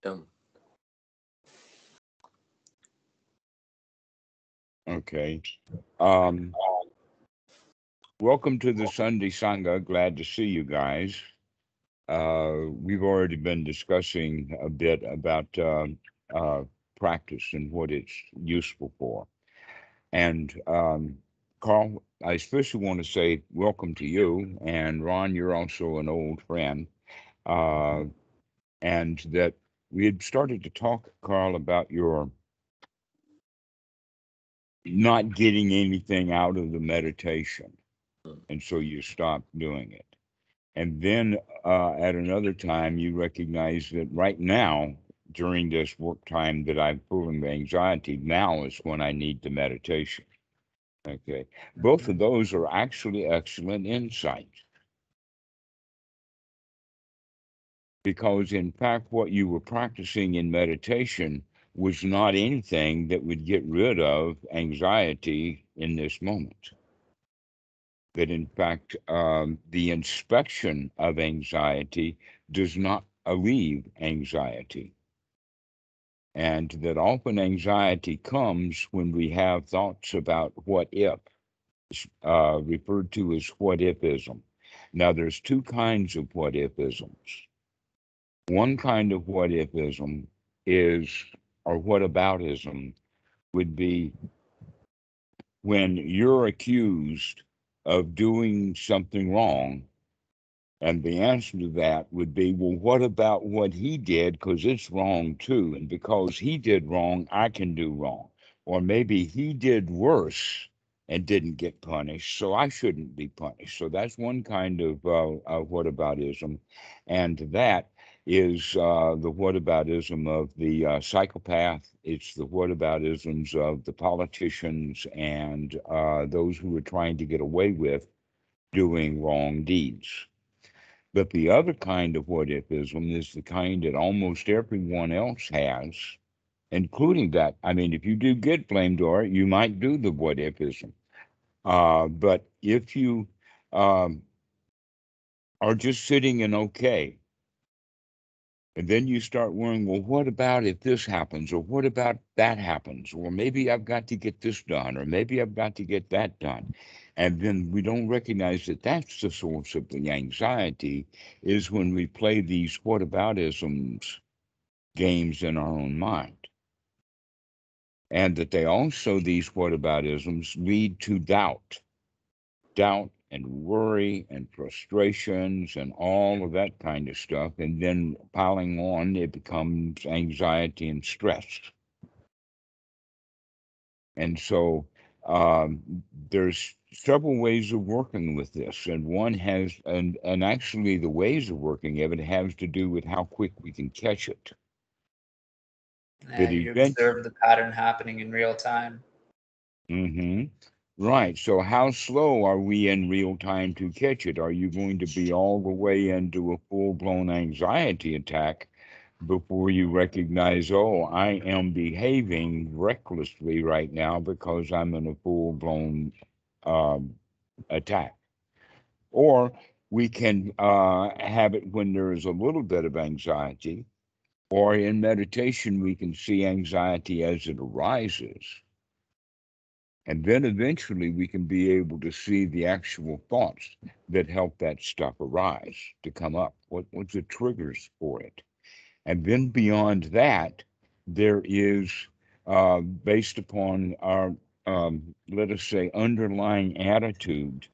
Um, Okay. Um, Welcome to the Sunday Sangha. Glad to see you guys. We've already been discussing a bit about uh, practice and what it's useful for. And Carl, I especially want to say welcome to you. And Ron, you're also an old friend. Uh, and that we had started to talk, Carl, about your not getting anything out of the meditation. And so you stopped doing it. And then at another time, you recognize that right now, during this work time that I'm feeling the anxiety, now is when I need the meditation. Okay. Both of those are actually excellent insights because, in fact, what you were practicing in meditation was not anything that would get rid of anxiety in this moment. That, in fact, the inspection of anxiety does not alleviate anxiety. And that often anxiety comes when we have thoughts about what if, referred to as what ifism. Now, there's two kinds of what ifisms. One kind of what ifism is, or what aboutism would be when you're accused of doing something wrong. And the answer to that would be, well, what about what he did? Because it's wrong too. And because he did wrong, I can do wrong. Or maybe he did worse and didn't get punished, so I shouldn't be punished. So that's one kind of whataboutism. And that is the whataboutism of the psychopath. It's the whataboutisms of the politicians and those who are trying to get away with doing wrong deeds. But the other kind of what ifism is the kind that almost everyone else has, including that. I mean, if you do get blamed for it, you might do the what ifism. But if you um, are just sitting in okay, and then you start worrying, well, what about if this happens? Or what about that happens? Or maybe I've got to get this done, or maybe I've got to get that done. And then we don't recognize that that's the source of the anxiety is when we play these whataboutisms games in our own mind. And that they also, these whataboutisms, lead to doubt and worry and frustrations and all of that kind of stuff. And then piling on, it becomes anxiety and stress. And so there's several ways of working with this. And one has, and actually the ways of working of it has to do with how quick we can catch it. That You eventually, observe the pattern happening in real time. mm-hmm. Right. So how slow are we in real time to catch it? Are you going to be all the way into a full-blown anxiety attack before you recognize, oh, I am behaving recklessly right now because I'm in a full-blown um, attack? Or we can have it when there is a little bit of anxiety, or in meditation, we can see anxiety as it arises. And then eventually we can be able to see the actual thoughts that help that stuff arise to come up. What's the triggers for it? And then beyond that, there is, based upon our, let us say, underlying attitude.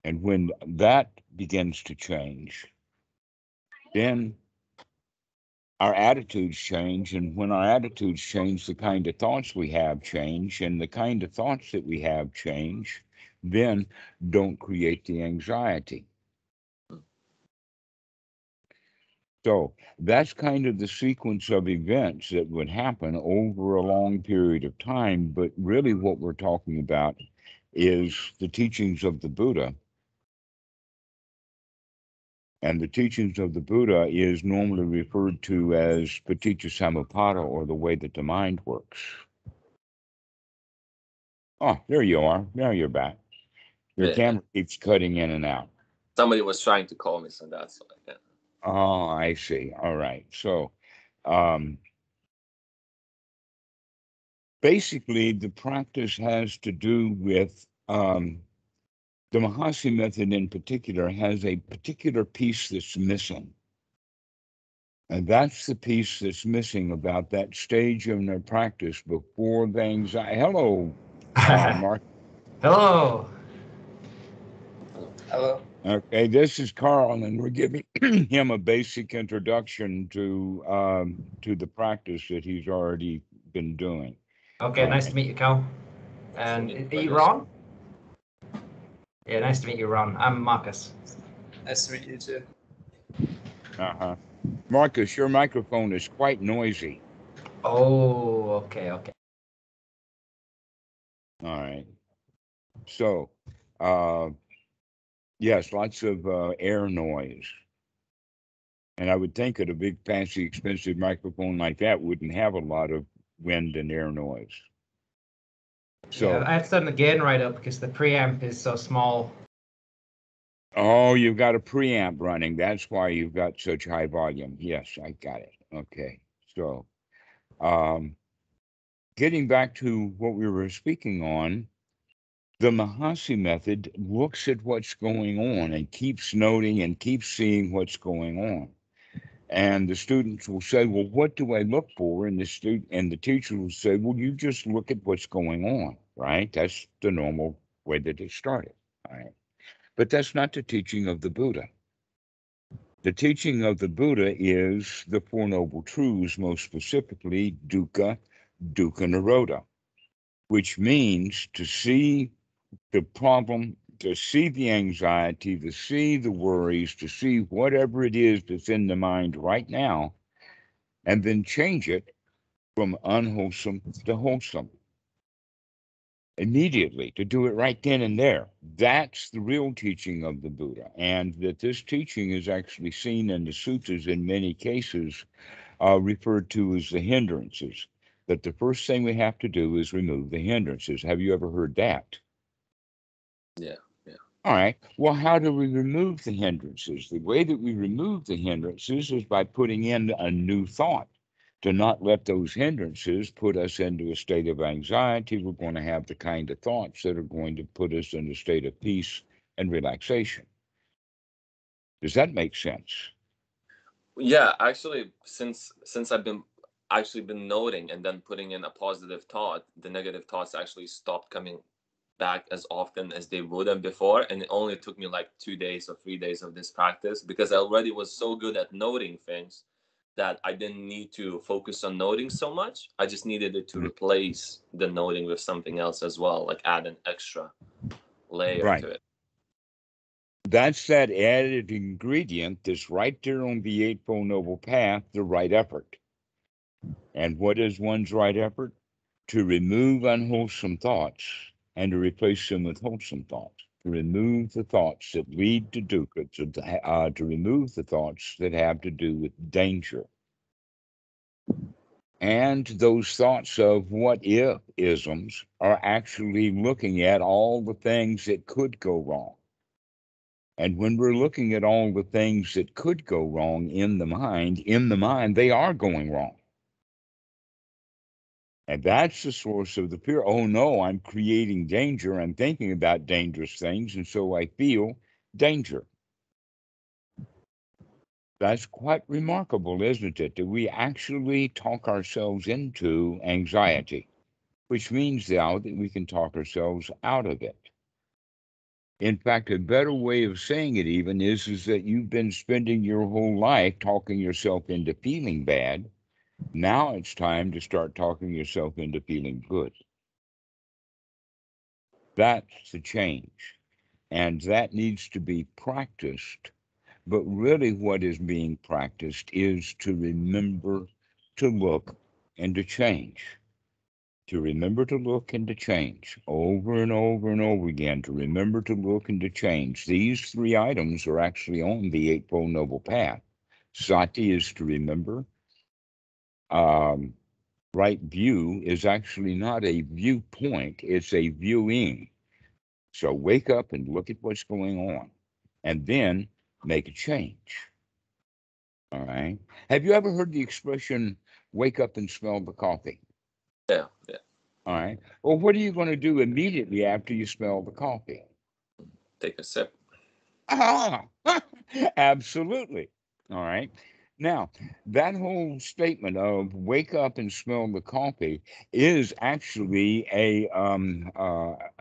And when that begins to change, then our attitudes change. And when our attitudes change, the kind of thoughts we have change. And the kind of thoughts that we have change, then don't create the anxiety. So that's kind of the sequence of events that would happen over a long period of time. But really, what we're talking about is the teachings of the Buddha. And the teachings of the Buddha is normally referred to as paticcasamuppāda, or the way that the mind works. Oh, there you are. Now you're back. Your yeah. camera keeps cutting in and out. Somebody was trying to call me, so that's why. Yeah. Oh, I see. All right. So, Basically, the practice has to do with the Mahasi method in particular has a particular piece that's missing. And that's the piece that's missing about that stage in their practice before the anxiety. Hello, Mark. Hello. Hello. Okay, this is Carl, and we're giving him a basic introduction to the practice that he's already been doing. Okay, nice to meet you, Cal. And are you Ron? Yeah, nice to meet you, Ron. I'm Marcus. Nice to meet you too. Uh-huh. Marcus, your microphone is quite noisy. Oh, okay. All right. So, yes, lots of air noise. And I would think that a big, fancy, expensive microphone like that wouldn't have a lot of wind and air noise. So, yeah, I had to turn the gain right up because the preamp is so small. oh, you've got a preamp running. That's why you've got such high volume. Yes, I got it. Okay. So, getting back to what we were speaking on, the Mahasi method looks at what's going on and keeps noting and keeps seeing what's going on. And the students will say, well, what do I look for? And the teacher will say, well, you just look at what's going on, right? That's the normal way that it started, right? But that's not the teaching of the Buddha. The teaching of the Buddha is the Four Noble Truths, most specifically dukkha, dukkha nirodha, which means to see the problem, to see the anxiety, to see the worries, to see whatever it is that's in the mind right now, and then change it from unwholesome to wholesome immediately, to do it right then and there. That's the real teaching of the Buddha. And that this teaching is actually seen in the suttas in many cases referred to as the hindrances. That the first thing we have to do is remove the hindrances. Have you ever heard that? Yeah. All right. Well, how do we remove the hindrances? The way that we remove the hindrances is by putting in a new thought. To not let those hindrances put us into a state of anxiety, we're going to have the kind of thoughts that are going to put us in a state of peace and relaxation. Does that make sense? Yeah, actually, since I've been noting and then putting in a positive thought, the negative thoughts actually stopped coming back as often as they would have before. And it only took me like 2 days or 3 days of this practice because I already was so good at noting things that I didn't need to focus on noting so much. I just needed it to replace the noting with something else as well, like add an extra layer to it. That's that added ingredient that's right there on the Eightfold Noble Path, the right effort. And what is one's right effort? To remove unwholesome thoughts and to replace them with wholesome thoughts. To remove the thoughts that lead to dukkha, to remove the thoughts that have to do with danger. And those thoughts of what if isms are actually looking at all the things that could go wrong. And when we're looking at all the things that could go wrong in the mind, they are going wrong. And that's the source of the fear. Oh no, I'm creating danger. I'm thinking about dangerous things. And so I feel danger. That's quite remarkable, isn't it? That we actually talk ourselves into anxiety, which means now that we can talk ourselves out of it. In fact, a better way of saying it even is that you've been spending your whole life talking yourself into feeling bad. Now it's time to start talking yourself into feeling good. That's the change. And that needs to be practiced. But really what is being practiced is to remember to look and to change. To remember to look and to change over and over and over again, to remember to look and to change. These three items are actually on the Eightfold Noble Path. Sati is to remember. Right view is actually not a viewpoint, it's a viewing. So wake up and look at what's going on, and then make a change. All right. Have you ever heard the expression "wake up and smell the coffee"? Yeah, yeah. All right. Well, what are you going to do immediately after you smell the coffee? Take a sip. Ah, absolutely. All right. Now, that whole statement of "wake up and smell the coffee" is actually a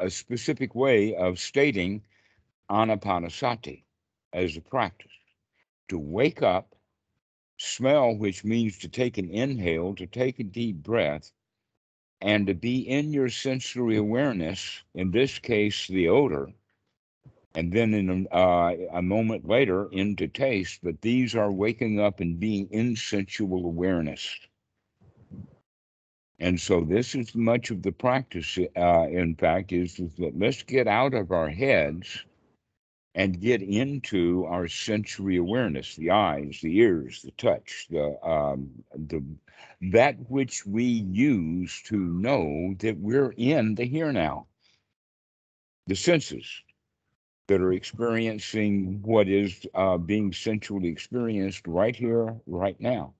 specific way of stating anapanasati as a practice. To wake up, smell, which means to take an inhale, to take a deep breath, and to be in your sensory awareness, in this case, the odor, and then in a moment later into taste, but these are waking up and being in sensual awareness. And so this is much of the practice, in fact, is that let's get out of our heads and get into our sensory awareness, the eyes, the ears, the touch, the that which we use to know that we're in the here now, the senses that are experiencing what is being sensually experienced right here, right now.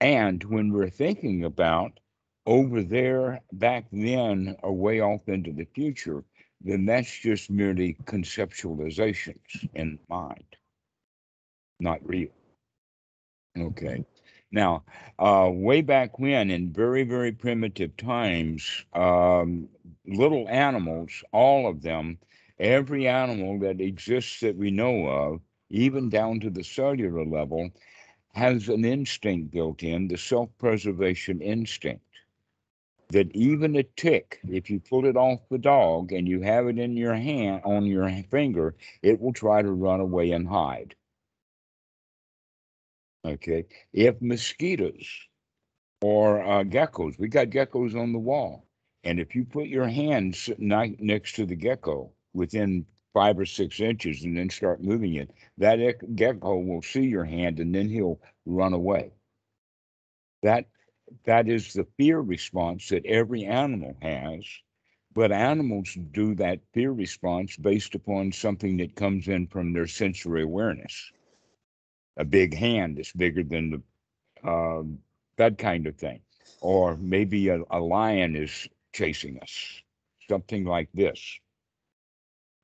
And when we're thinking about over there, back then, or way off into the future, then that's just merely conceptualizations in mind, not real. Okay. Now, way back when, in very, very primitive times, little animals, all of them, every animal that exists that we know of, even down to the cellular level, has an instinct built in, the self-preservation instinct. That even a tick, if you pull it off the dog and you have it in your hand, on your finger, it will try to run away and hide. Okay. If mosquitoes or geckos, we got geckos on the wall, and if you put your hand next to the gecko within 5 or 6 inches and then start moving it, that gecko will see your hand and then he'll run away. That is the fear response that every animal has, but animals do that fear response based upon something that comes in from their sensory awareness. A big hand is bigger than that kind of thing. Or maybe a lion is chasing us, something like this.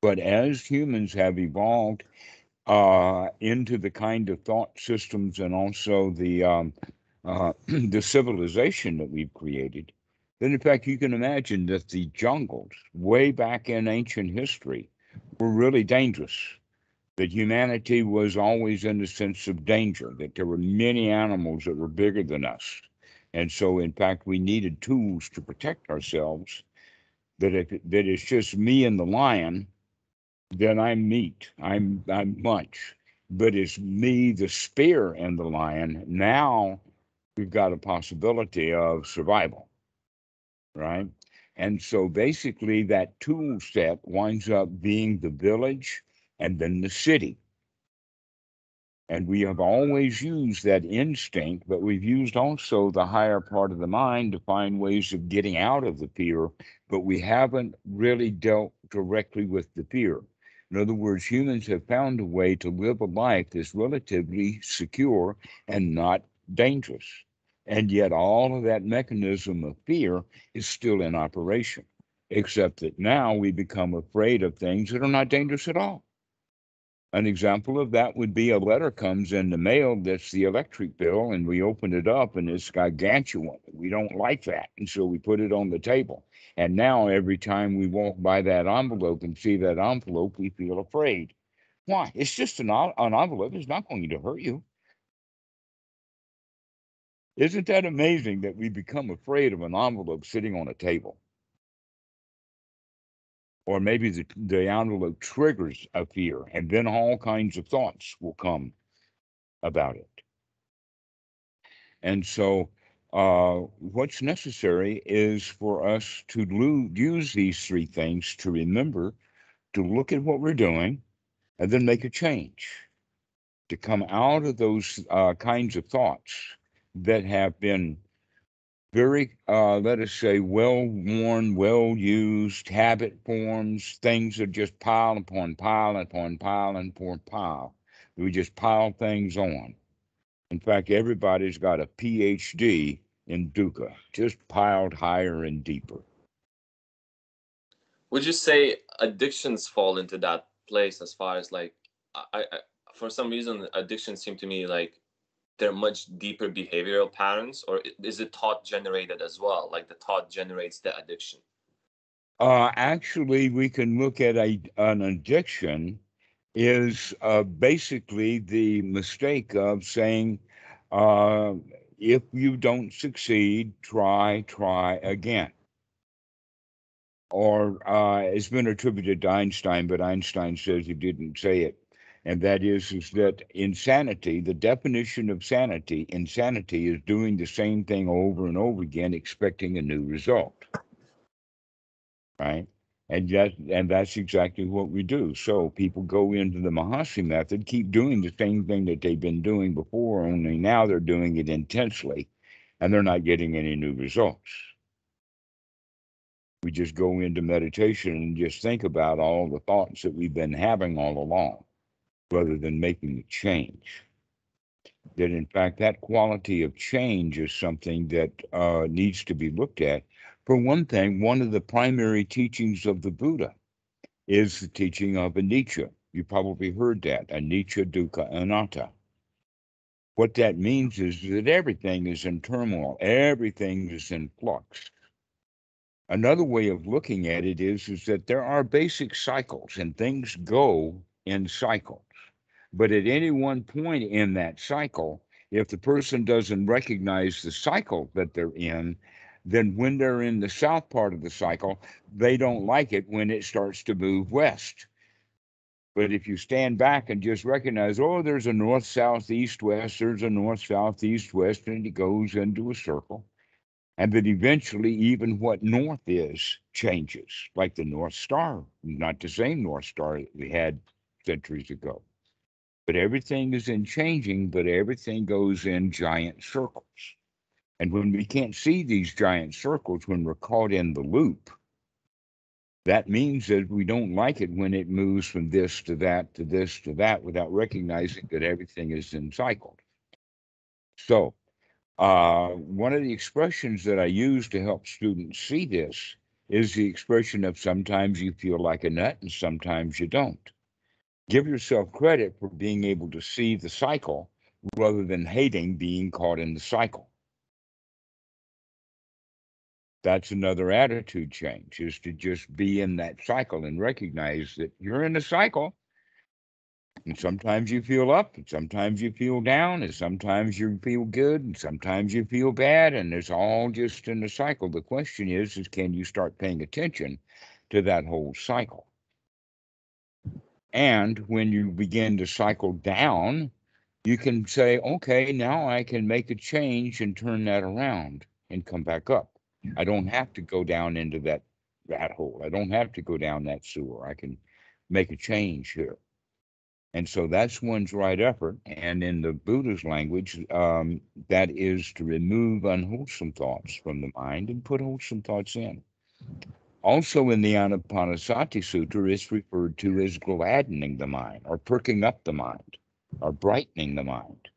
But as humans have evolved into the kind of thought systems and also the civilization that we've created, then in fact you can imagine that the jungles way back in ancient history were really dangerous, that humanity was always in a sense of danger, that there were many animals that were bigger than us. And so, in fact, we needed tools to protect ourselves, that it's just me and the lion, then I'm meat, I'm lunch. But it's me, the spear, and the lion. Now we've got a possibility of survival, right? And so basically that tool set winds up being the village and then the city. And we have always used that instinct, but we've used also the higher part of the mind to find ways of getting out of the fear, but we haven't really dealt directly with the fear. In other words, humans have found a way to live a life that's relatively secure and not dangerous. And yet all of that mechanism of fear is still in operation, except that now we become afraid of things that are not dangerous at all. An example of that would be a letter comes in the mail that's the electric bill, and we open it up and it's gargantuan. We don't like that, and so we put it on the table. And now every time we walk by that envelope and see that envelope, we feel afraid. Why? It's just an envelope. It's not going to hurt you. Isn't that amazing that we become afraid of an envelope sitting on a table? Or maybe the envelope triggers a fear, and then all kinds of thoughts will come about it. And so what's necessary is for us to use these three things to remember, to look at what we're doing, and then make a change, to come out of those kinds of thoughts that have been very, let us say, well-worn, well-used habit forms, things that just pile upon pile upon pile upon pile. We just pile things on. In fact, everybody's got a PhD in dukkha, just piled higher and deeper. Would you say addictions fall into that place as far as like, I for some reason, addictions seem to me like they're much deeper behavioral patterns, or is it thought generated as well? Like the thought generates the addiction? Actually, we can look at an addiction is basically the mistake of saying, if you don't succeed, try again. Or it's been attributed to Einstein, but Einstein says he didn't say it. And that is that insanity, the definition of insanity is doing the same thing over and over again, expecting a new result. Right? And that's exactly what we do. So people go into the Mahasi method, keep doing the same thing that they've been doing before, only now they're doing it intensely, and they're not getting any new results. We just go into meditation and just think about all the thoughts that we've been having all along, rather than making a change. That in fact, that quality of change is something that needs to be looked at. For one thing, one of the primary teachings of the Buddha is the teaching of anicca. You probably heard that, anicca, dukkha, anatta. What that means is that everything is in turmoil, everything is in flux. Another way of looking at it is that there are basic cycles and things go in cycles. But at any one point in that cycle, if the person doesn't recognize the cycle that they're in, then when they're in the south part of the cycle, they don't like it when it starts to move west. But if you stand back and just recognize, oh, there's a north, south, east, west, there's a north, south, east, west, and it goes into a circle. And that eventually even what north is changes, like the North Star, not the same North Star that we had centuries ago. But everything is in changing, but everything goes in giant circles. And when we can't see these giant circles, when we're caught in the loop, that means that we don't like it when it moves from this to that to this to that without recognizing that everything is in cycle. So one of the expressions that I use to help students see this is the expression of sometimes you feel like a nut and sometimes you don't. Give yourself credit for being able to see the cycle rather than hating being caught in the cycle. That's another attitude change, is to just be in that cycle and recognize that you're in a cycle. And sometimes you feel up, and sometimes you feel down, and sometimes you feel good, and sometimes you feel bad, and it's all just in the cycle. The question is can you start paying attention to that whole cycle? And when you begin to cycle down, you can say, okay, now I can make a change and turn that around and come back up. I don't have to go down into that rat hole. I don't have to go down that sewer. I can make a change here. And so that's one's right effort. And in the Buddha's language, that is to remove unwholesome thoughts from the mind and put wholesome thoughts in. Also in the Anapanasati Sutta, it's referred to as gladdening the mind or perking up the mind or brightening the mind.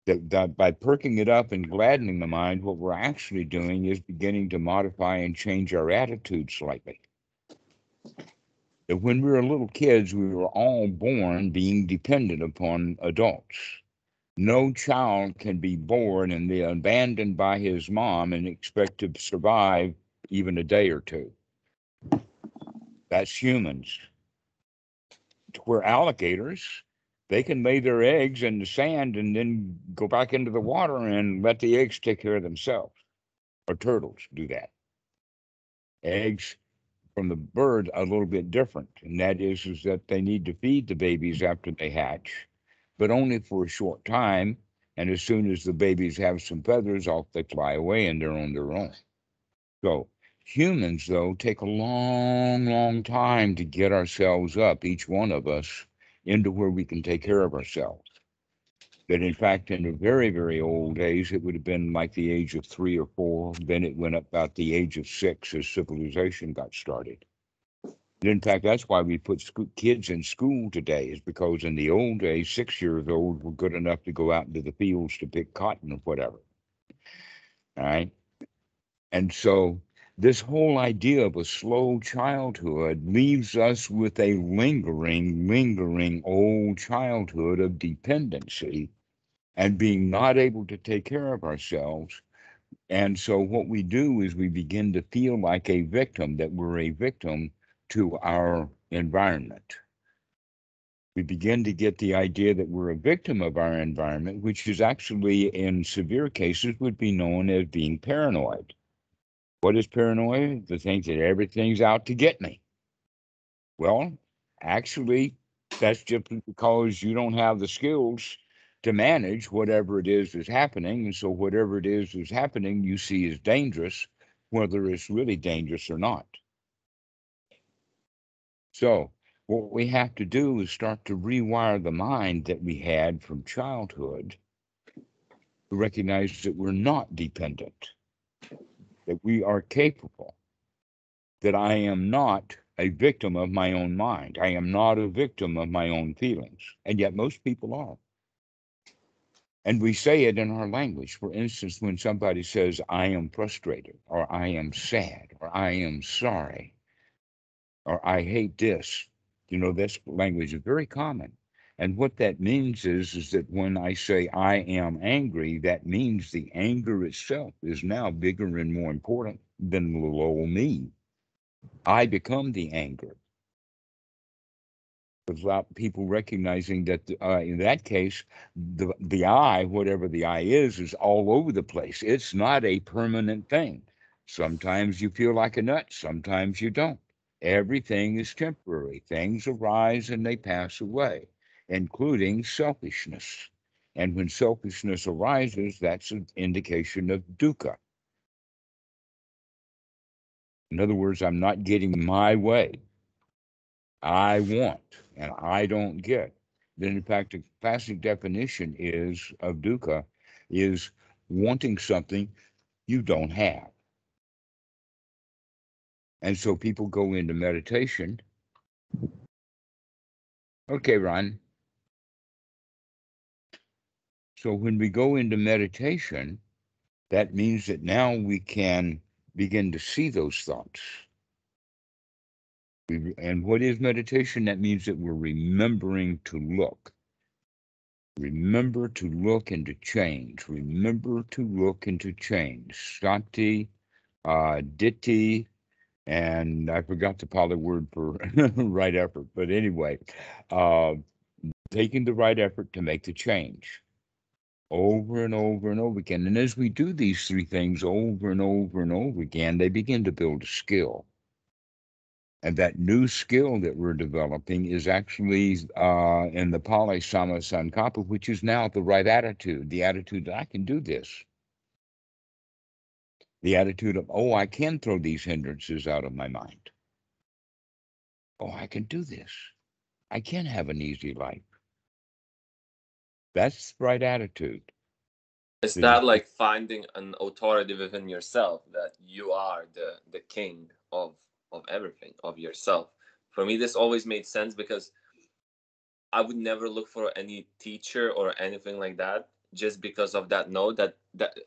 That by perking it up and gladdening the mind, what we're actually doing is beginning to modify and change our attitude slightly. That when we were little kids, we were all born being dependent upon adults. No child can be born and be abandoned by his mom and expect to survive even a day or two. That's humans. We're alligators. They can lay their eggs in the sand and then go back into the water and let the eggs take care of themselves. Or turtles do that. Eggs from the bird a little bit different, and that is that they need to feed the babies after they hatch, but only for a short time. And as soon as the babies have some feathers, off they fly away and they're on their own. So humans, though, take a long, long time to get ourselves up, each one of us, into where we can take care of ourselves. That in fact, in the very, very old days, it would have been like the age of 3 or 4. Then it went up about the age of 6 as civilization got started. In fact, that's why we put kids in school today, is because in the old days, 6 years old were good enough to go out into the fields to pick cotton or whatever. All right. And so this whole idea of a slow childhood leaves us with a lingering old childhood of dependency and being not able to take care of ourselves. And so what we do is we begin to feel like a victim, that we're a victim to our environment. We begin to get the idea that we're a victim of our environment, which is actually, in severe cases, would be known as being paranoid. What is paranoia? The think that everything's out to get me. Well, actually, that's just because you don't have the skills to manage whatever it is that's happening. And so whatever it is that's happening, you see as dangerous, whether it's really dangerous or not. So what we have to do is start to rewire the mind that we had from childhood to recognize that we're not dependent, that we are capable, that I am not a victim of my own mind. I am not a victim of my own feelings. And yet most people are. And we say it in our language. For instance, when somebody says, I am frustrated, or I am sad, or I am sorry, or I hate this, this language is very common. And what that means is that when I say I am angry, that means the anger itself is now bigger and more important than little old me. I become the anger. Without people recognizing that in that case, the I, whatever the I is all over the place. It's not a permanent thing. Sometimes you feel like a nut, sometimes you don't. Everything is temporary. Things arise and they pass away, including selfishness. And when selfishness arises, that's an indication of dukkha. In other words, I'm not getting my way. I want and I don't get. Then, in fact, the classic definition is of dukkha is wanting something you don't have. And so people go into meditation. Okay, Ron. So when we go into meditation, that means that now we can begin to see those thoughts. And what is meditation? That means that we're remembering to look. Remember to look and to change. Remember to look and to change. Sati, ditti, and I forgot the Pali word for right effort. But anyway, taking the right effort to make the change over and over and over again. And as we do these three things over and over and over again, they begin to build a skill. And that new skill that we're developing is actually in the Pali Sammasankappa, which is now the right attitude, the attitude that I can do this. The attitude of, oh, I can throw these hindrances out of my mind. Oh, I can do this. I can have an easy life. That's the right attitude. Is that like finding an authority within yourself, that you are the king of everything, of yourself? For me, this always made sense because I would never look for any teacher or anything like that, just because of that note that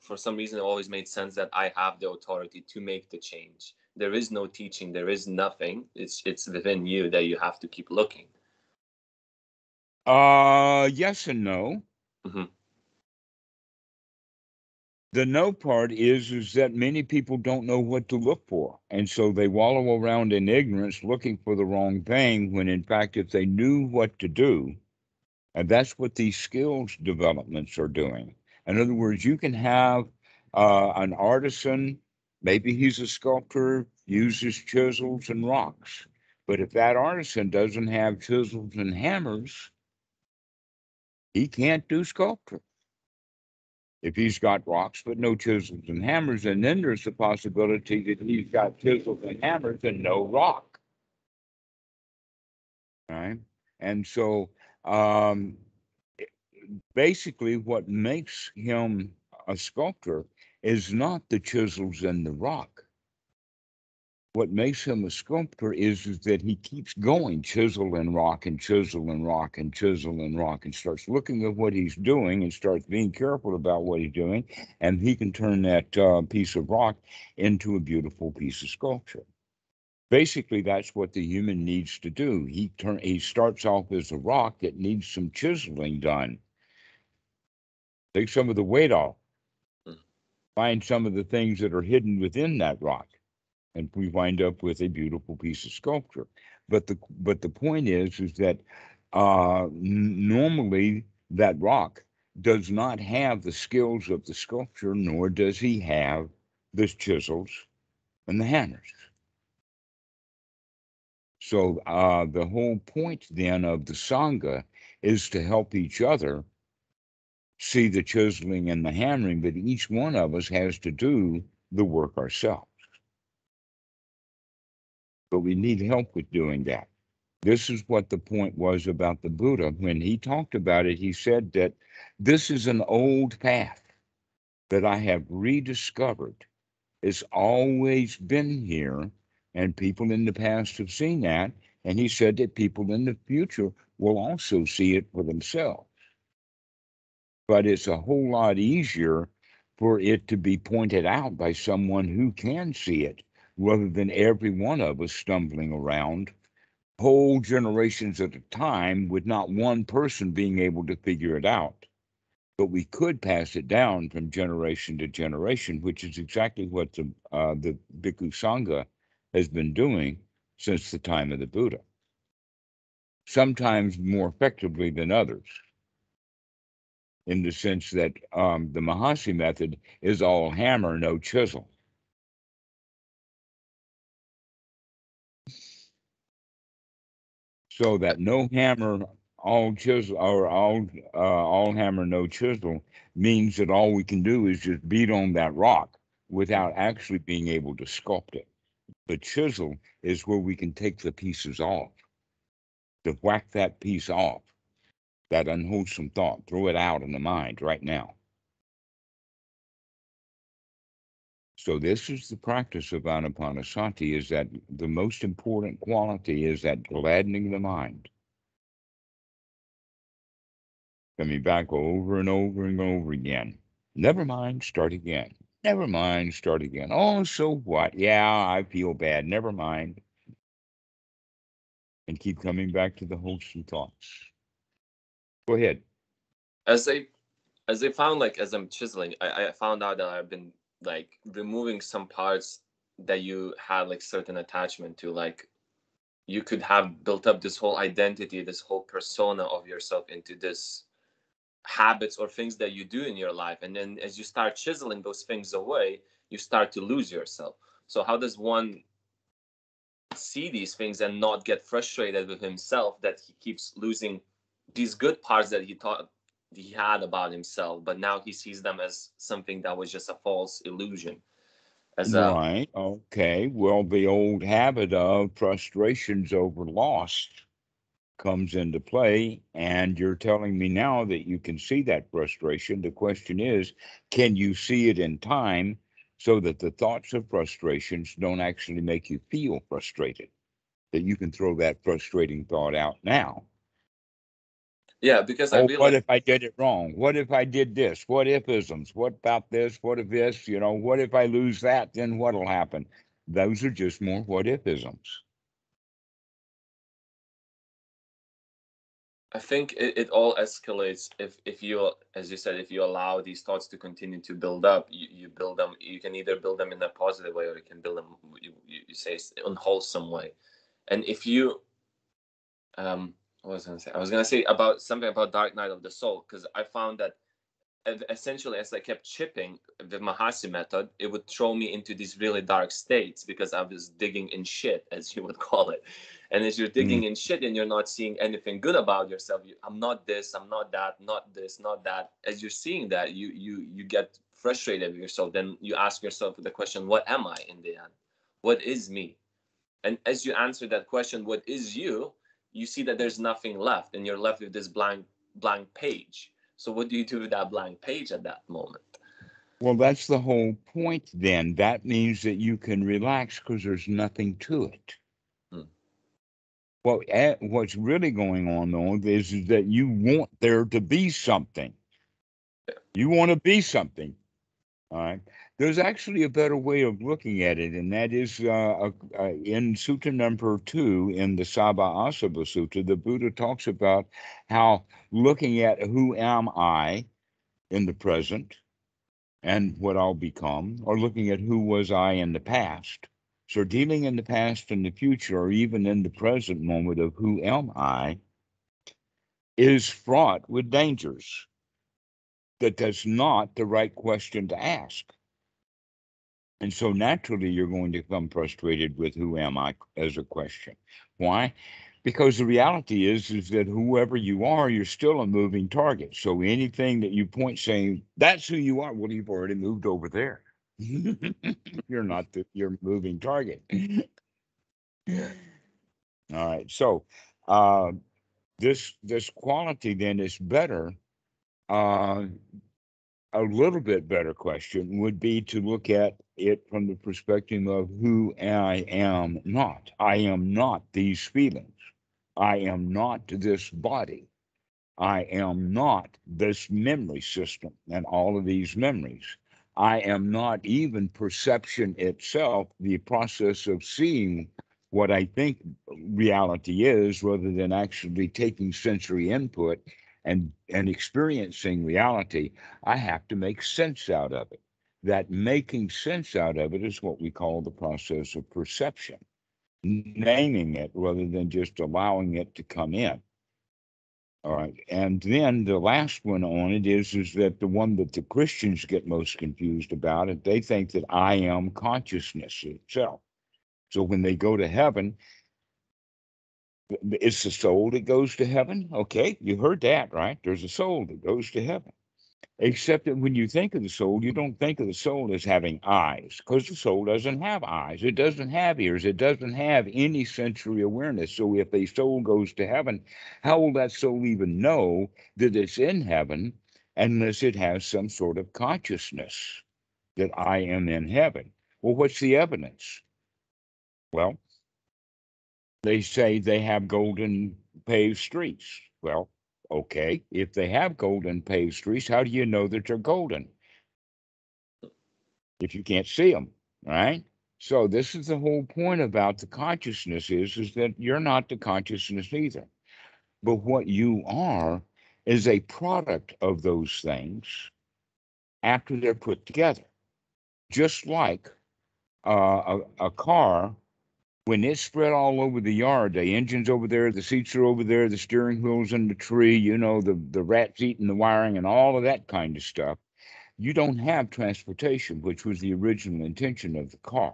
for some reason it always made sense that I have the authority to make the change. There is no teaching, there is nothing. It's within you that you have to keep looking. Yes and no. Mm-hmm. The no part is that many people don't know what to look for. And so they wallow around in ignorance looking for the wrong thing, when in fact, if they knew what to do, and that's what these skills developments are doing. In other words, you can have an artisan, maybe he's a sculptor, uses chisels and rocks. But if that artisan doesn't have chisels and hammers, he can't do sculpture. If he's got rocks but no chisels and hammers, and then there's the possibility that he's got chisels and hammers and no rock. Right? And so basically what makes him a sculptor is not the chisels and the rock. What makes him a sculptor is that he keeps going, chisel and rock and chisel and rock and chisel and rock, and starts looking at what he's doing and starts being careful about what he's doing, and he can turn that piece of rock into a beautiful piece of sculpture. Basically, that's what the human needs to do. He starts off as a rock that needs some chiseling done. Take some of the weight off. Find some of the things that are hidden within that rock, and we wind up with a beautiful piece of sculpture. But the point is that normally that rock does not have the skills of the sculpture, nor does he have the chisels and the hammers. So the whole point then of the Sangha is to help each other see the chiseling and the hammering, but each one of us has to do the work ourselves. But we need help with doing that. This is what the point was about the Buddha. When he talked about it, he said that this is an old path that I have rediscovered. It's always been here, and people in the past have seen that. And he said that people in the future will also see it for themselves. But it's a whole lot easier for it to be pointed out by someone who can see it, rather than every one of us stumbling around whole generations at a time with not one person being able to figure it out. But we could pass it down from generation to generation, which is exactly what the Bhikkhu Sangha has been doing since the time of the Buddha. Sometimes more effectively than others, in the sense that the Mahasi method is all hammer, no chisel. So that no hammer, all chisel, or all hammer, no chisel, means that all we can do is just beat on that rock without actually being able to sculpt it. The chisel is where we can take the pieces off, to whack that piece off, that unwholesome thought, throw it out in the mind right now. So this is the practice of Anapanasati, is that the most important quality is that gladdening the mind. Coming back over and over and over again. Never mind, start again. Never mind, start again. Oh, so what? Yeah, I feel bad. Never mind. And keep coming back to the wholesome thoughts. Go ahead. As I found, like, as I'm chiseling, I found out that I've been like removing some parts that you had like certain attachment to. Like, you could have built up this whole identity, this whole persona of yourself into this habits or things that you do in your life, and then as you start chiseling those things away, you start to lose yourself. So how does one see these things and not get frustrated with himself that he keeps losing these good parts that he thought he had about himself, but now he sees them as something that was just a false illusion? Right. Okay. Well, the old habit of frustrations over loss comes into play, and you're telling me now that you can see that frustration. The question is, can you see it in time so that the thoughts of frustrations don't actually make you feel frustrated, that you can throw that frustrating thought out now? Yeah, because I feel what like, if I did it wrong? What if I did this? What if-isms? What about this? What if this? What if I lose that? Then what'll happen? Those are just more what if-isms. I think it all escalates if you, as you said, if you allow these thoughts to continue to build up. You build them. You can either build them in a positive way, or you can build them, you say, unwholesome way. And if you, what was I gonna say? I was gonna say about something about Dark Night of the Soul, because I found that essentially, as I kept chipping the Mahasi method, it would throw me into these really dark states because I was digging in shit, as you would call it. And as you're digging in shit and you're not seeing anything good about yourself, I'm not this, I'm not that, not this, not that. As you're seeing that, you get frustrated with yourself. Then you ask yourself the question, what am I in the end? What is me? And as you answer that question, what is you, you see that there's nothing left, and you're left with this blank page. So what do you do with that blank page at that moment? Well, that's the whole point then. That means that you can relax because there's nothing to it. Well, what's really going on, though, is that you want there to be something. You want to be something. All right. There's actually a better way of looking at it, and that is in Sutta number 2 in the Asava Sutta, the Buddha talks about how looking at who am I in the present and what I'll become, or looking at who was I in the past. So dealing in the past and the future, or even in the present moment of who am I, is fraught with dangers. That's not the right question to ask. And so naturally, you're going to become frustrated with who am I as a question. Why? Because the reality is that whoever you are, you're still a moving target. So anything that you point saying, that's who you are, well, you've already moved over there. You're not you're moving target. All right. So this quality then is better. A little bit better question would be to look at it from the perspective of who I am not. I am not these feelings. I am not this body. I am not this memory system and all of these memories. I am not even perception itself, the process of seeing what I think reality is, rather than actually taking sensory input and experiencing reality. I have to make sense out of it. That making sense out of it is what we call the process of perception, naming it rather than just allowing it to come in. All right. And then the last one on it is that the one that the Christians get most confused about it, they think that I am consciousness itself. So when they go to heaven, it's the soul that goes to heaven. Okay, you heard that, right? There's a soul that goes to heaven. Except that when you think of the soul, you don't think of the soul as having eyes, because the soul doesn't have eyes. It doesn't have ears. It doesn't have any sensory awareness. So if a soul goes to heaven, how will that soul even know that it's in heaven unless it has some sort of consciousness that I am in heaven? Well, what's the evidence? Well, they say they have golden paved streets. Well, okay, if they have golden paved streets, how do you know that they're golden if you can't see them, right? So this is the whole point about the consciousness is that you're not the consciousness either. But what you are is a product of those things after they're put together. Just like a car, when it's spread all over the yard, the engine's over there, the seats are over there, the steering wheel's in the tree, you know, the rats eating the wiring and all of that kind of stuff. You don't have transportation, which was the original intention of the car.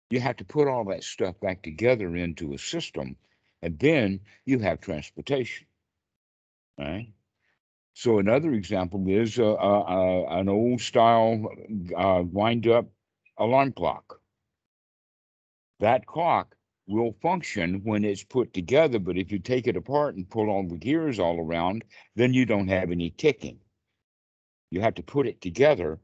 You have to put all that stuff back together into a system, and then you have transportation, right? So another example is an old style wind-up alarm clock. That clock will function when it's put together, but if you take it apart and pull all the gears all around, then you don't have any ticking. You have to put it together,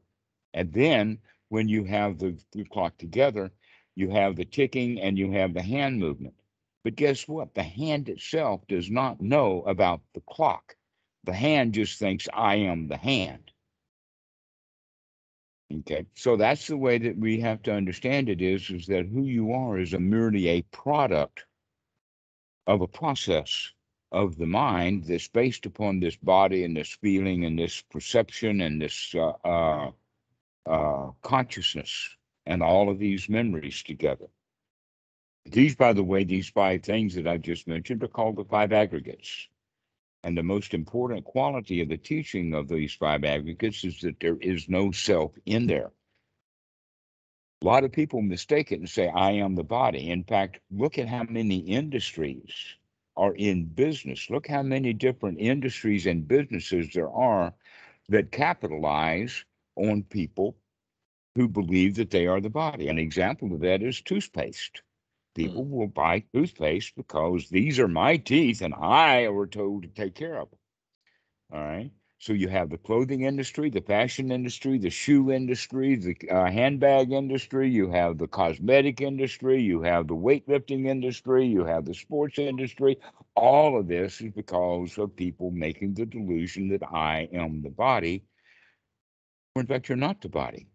and then when you have the clock together, you have the ticking and you have the hand movement. But guess what? The hand itself does not know about the clock. The hand just thinks, I am the hand. Okay, so that's the way that we have to understand it is that who you are is merely a product of a process of the mind that's based upon this body and this feeling and this perception and this consciousness and all of these memories together. These, by the way, these 5 things that I just mentioned are called the 5 aggregates. And the most important quality of the teaching of these 5 aggregates is that there is no self in there. A lot of people mistake it and say, I am the body. In fact, look at how many industries are in business. Look how many different industries and businesses there are that capitalize on people who believe that they are the body. An example of that is toothpaste. People will buy toothpaste because these are my teeth and I were told to take care of them. All right. So you have the clothing industry, the fashion industry, the shoe industry, the handbag industry, you have the cosmetic industry, you have the weightlifting industry, you have the sports industry. All of this is because of people making the delusion that I am the body. In fact, you're not the body.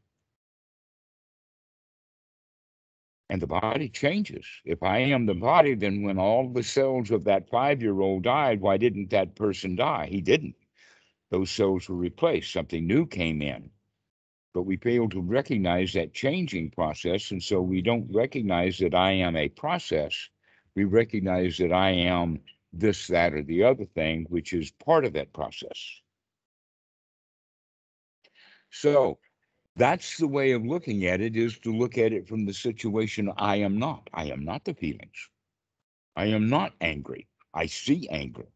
And the body changes. If I am the body, then when all the cells of that 5-year-old died, why didn't that person die? He didn't. Those cells were replaced. Something new came in. But we fail to recognize that changing process. And so we don't recognize that I am a process. We recognize that I am this, that, or the other thing, which is part of that process. So that's the way of looking at it, is to look at it from the situation I am not. I am not the feelings. I am not angry. I see anger.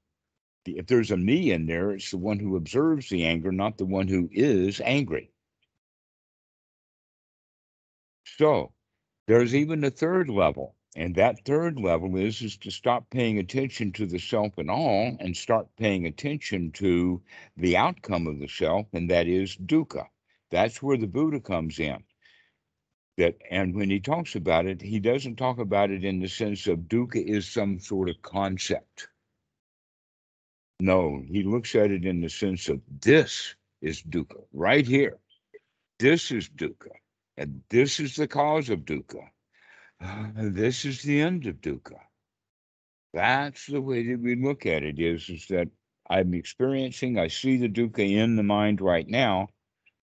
If there's a me in there, it's the one who observes the anger, not the one who is angry. So there's even a third level. And that third level is to stop paying attention to the self and all and start paying attention to the outcome of the self, and that is dukkha. That's where the Buddha comes in. And when he talks about it, he doesn't talk about it in the sense of dukkha is some sort of concept. No, he looks at it in the sense of this is dukkha, right here. This is dukkha, and this is the cause of dukkha. This is the end of dukkha. That's the way that we look at it, is that I'm experiencing, I see the dukkha in the mind right now,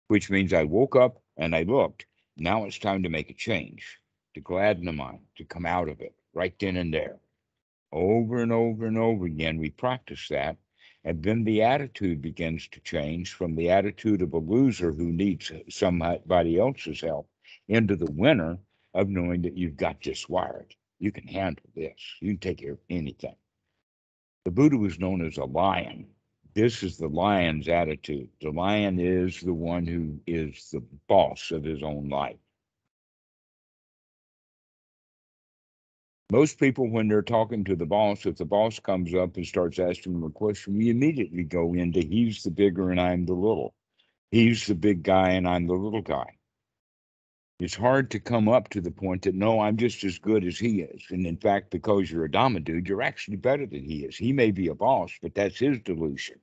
which means I woke up and I looked. Now it's time to make a change, to gladden the mind, to come out of it right then and there. Over and over and over again, we practice that. And then the attitude begins to change from the attitude of a loser who needs somebody else's help into the winner of knowing that you've got this wired. You can handle this. You can take care of anything. The Buddha was known as a lion. This is the lion's attitude. The lion is the one who is the boss of his own life. Most people, when they're talking to the boss, if the boss comes up and starts asking them a question, we immediately go into he's the bigger and I'm the little. He's the big guy and I'm the little guy. It's hard to come up to the point that, no, I'm just as good as he is. And in fact, because you're a Dhamma dude, you're actually better than he is. He may be a boss, but that's his delusion.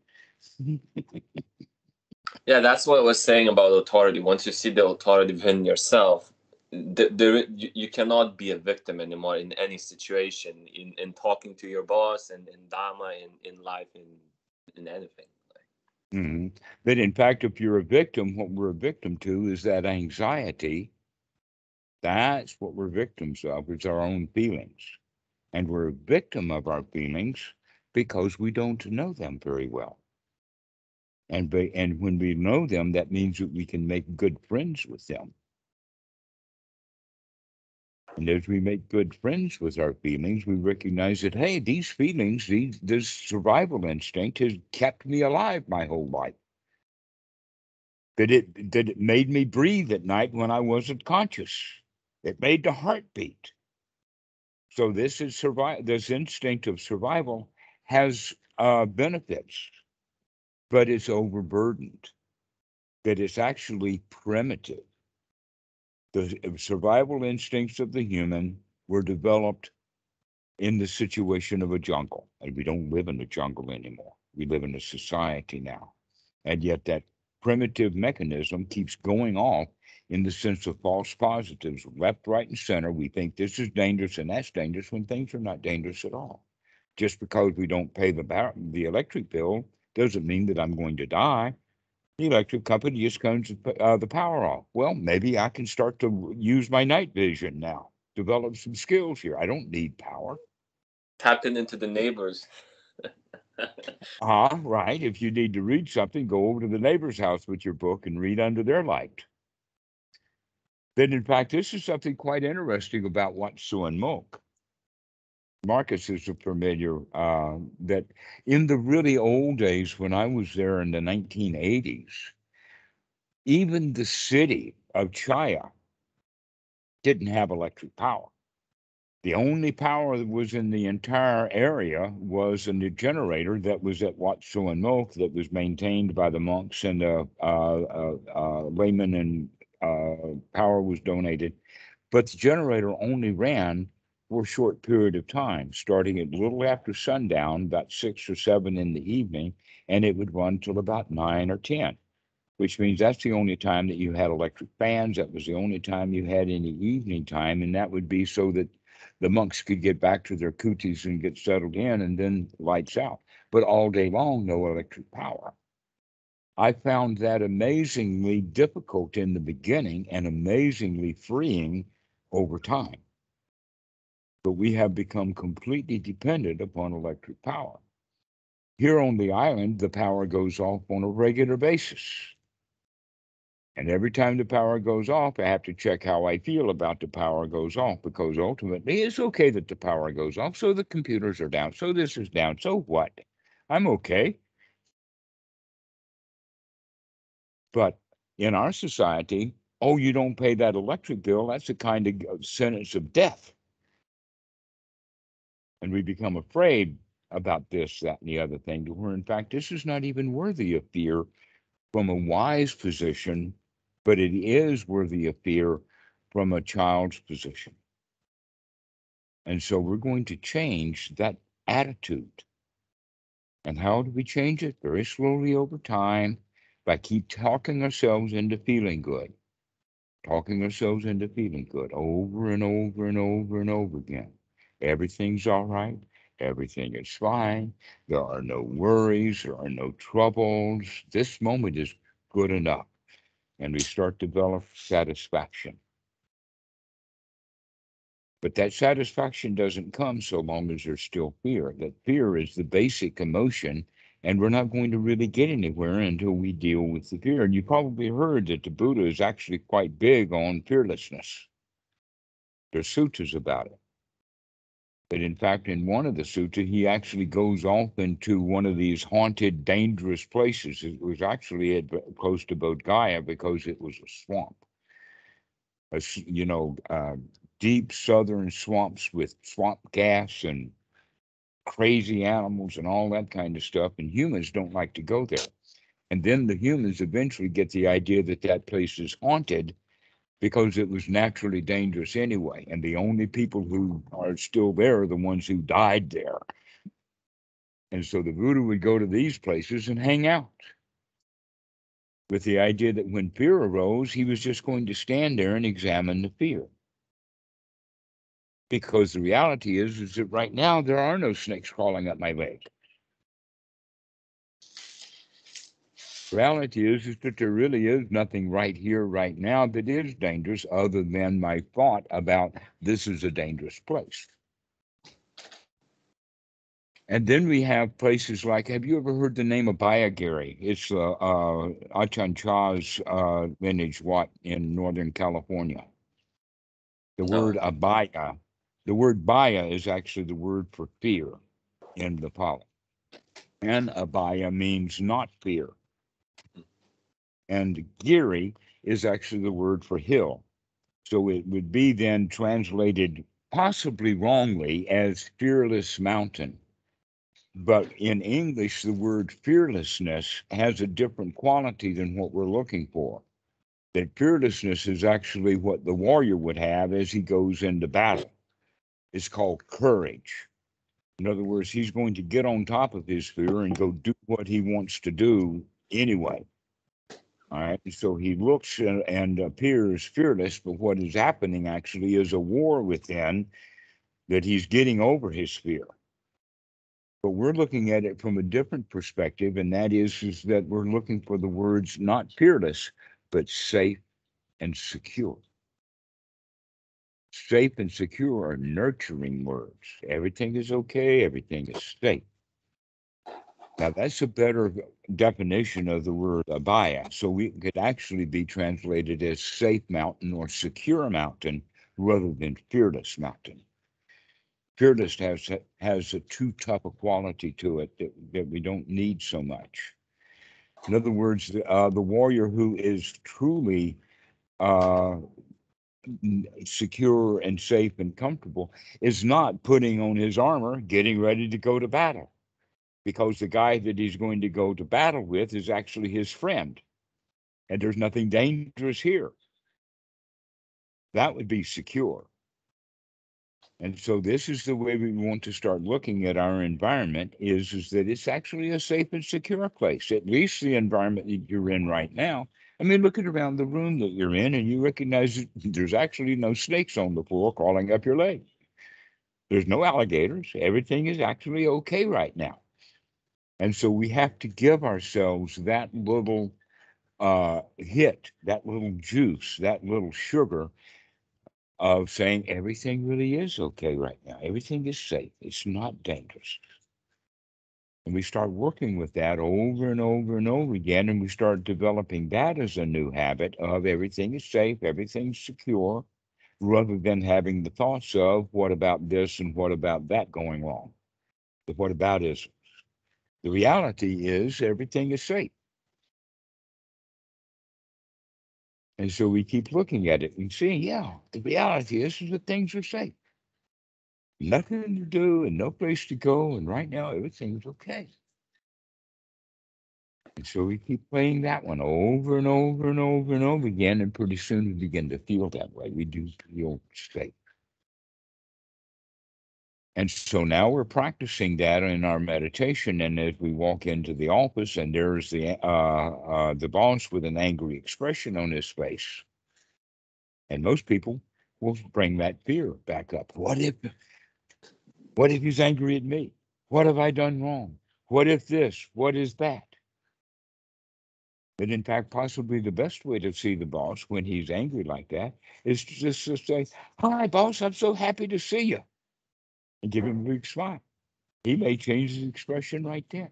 Yeah, that's what I was saying about authority. Once you see the authority within yourself, you cannot be a victim anymore in any situation, in talking to your boss and in Dhamma, in life, in anything. Mm-hmm. But in fact, if you're a victim, what we're a victim to is that anxiety. That's what we're victims of, is our own feelings. And we're a victim of our feelings because we don't know them very well. And when we know them, that means that we can make good friends with them. And as we make good friends with our feelings, we recognize that, hey, these feelings, this survival instinct has kept me alive my whole life. That it made me breathe at night when I wasn't conscious. It made the heart beat. So this instinct of survival has benefits, but it's overburdened. That it's actually primitive. The survival instincts of the human were developed in the situation of a jungle, and we don't live in a jungle anymore. We live in a society now, and yet that primitive mechanism keeps going off in the sense of false positives, left, right, and center. We think this is dangerous and that's dangerous when things are not dangerous at all. Just because we don't pay the electric bill doesn't mean that I'm going to die. The electric company just comes the power off. Well, maybe I can start to use my night vision now, develop some skills here. I don't need power. Tapping into the neighbors. Right. If you need to read something, go over to the neighbor's house with your book and read under their light. Then, in fact, this is something quite interesting about Wat Suan Mokkh. Marcus is familiar that in the really old days, when I was there in the 1980s, even the city of Chaya didn't have electric power. The only power that was in the entire area was a new generator that was at Wat Suan Mok that was maintained by the monks and laymen, and power was donated. But the generator only ran for a short period of time, starting at a little after sundown, about 6 or 7 in the evening, and it would run till about 9 or 10, which means that's the only time that you had electric fans. That was the only time you had any evening time, and that would be so that the monks could get back to their kutis and get settled in, and then lights out. But all day long, no electric power. I found that amazingly difficult in the beginning and amazingly freeing over time. But we have become completely dependent upon electric power. Here on the island, the power goes off on a regular basis. And every time the power goes off, I have to check how I feel about the power goes off, because ultimately it's okay that the power goes off. So the computers are down. So this is down. So what? I'm okay. But in our society, oh, you don't pay that electric bill, that's a kind of sentence of death. And we become afraid about this, that, and the other thing, to where, in fact, this is not even worthy of fear from a wise position, but it is worthy of fear from a child's position. And so we're going to change that attitude. And how do we change it? Very slowly over time, by keep talking ourselves into feeling good. Talking ourselves into feeling good over and over and over and over again. Everything's all right. Everything is fine. There are no worries. There are no troubles. This moment is good enough. And we start to develop satisfaction. But that satisfaction doesn't come so long as there's still fear. That fear is the basic emotion, and we're not going to really get anywhere until we deal with the fear. And you probably heard that the Buddha is actually quite big on fearlessness. There's sutras about it. But in fact, in one of the sutras, he actually goes off into one of these haunted, dangerous places. It was actually close to Bodh Gaya because it was a swamp. Deep southern swamps with swamp gas and crazy animals and all that kind of stuff. And humans don't like to go there. And then the humans eventually get the idea that that place is haunted because it was naturally dangerous anyway. And the only people who are still there are the ones who died there. And so the Buddha would go to these places and hang out with the idea that when fear arose, he was just going to stand there and examine the fear. Because the reality is that right now there are no snakes crawling up my leg. The reality is that there really is nothing right here, right now that is dangerous other than my thought about this is a dangerous place. And then we have places like, have you ever heard the name of Gary? It's Ajahn Chah's lineage, in Northern California. The word abhaya, the word bhaya is actually the word for fear in the Pali. And abhaya means not fear. And giri is actually the word for hill. So it would be then translated possibly wrongly as fearless mountain. But in English, the word fearlessness has a different quality than what we're looking for. That fearlessness is actually what the warrior would have as he goes into battle. It's called courage. In other words, he's going to get on top of his fear and go do what he wants to do anyway. All right. So he looks and appears fearless, but what is happening actually is a war within that he's getting over his fear. But we're looking at it from a different perspective, and that is that we're looking for the words not fearless, but safe and secure. Safe and secure are nurturing words. Everything is okay. Everything is safe. Now, that's a better definition of the word abhaya. So we could actually be translated as safe mountain or secure mountain rather than fearless mountain. Fearless has a too tough a quality to it that we don't need so much. In other words, the warrior who is truly secure and safe and comfortable is not putting on his armor, getting ready to go to battle, because the guy that he's going to go to battle with is actually his friend, and there's nothing dangerous here. That would be secure. And so this is the way we want to start looking at our environment, is that it's actually a safe and secure place, at least the environment that you're in right now. I mean, look at around the room that you're in, and you recognize that there's actually no snakes on the floor crawling up your leg. There's no alligators. Everything is actually okay right now. And so we have to give ourselves that little hit, that little juice, that little sugar of saying everything really is okay right now. Everything is safe. It's not dangerous. And we start working with that over and over and over again, and we start developing that as a new habit of everything is safe, everything's secure, rather than having the thoughts of what about this and what about that going wrong. The what about is the reality is everything is safe. And so we keep looking at it and seeing, yeah, the reality is that things are safe. Nothing to do and no place to go, and right now everything's okay. And so we keep playing that one over and over and over and over again, and pretty soon we begin to feel that way. We do feel safe. And so now we're practicing that in our meditation, and as we walk into the office and there's the boss with an angry expression on his face, and most people will bring that fear back up. What if he's angry at me? What have I done wrong? What if this? What is that? But in fact, possibly the best way to see the boss when he's angry like that is just to say, "Hi, boss, I'm so happy to see you," and give him a big smile. He may change his expression right then.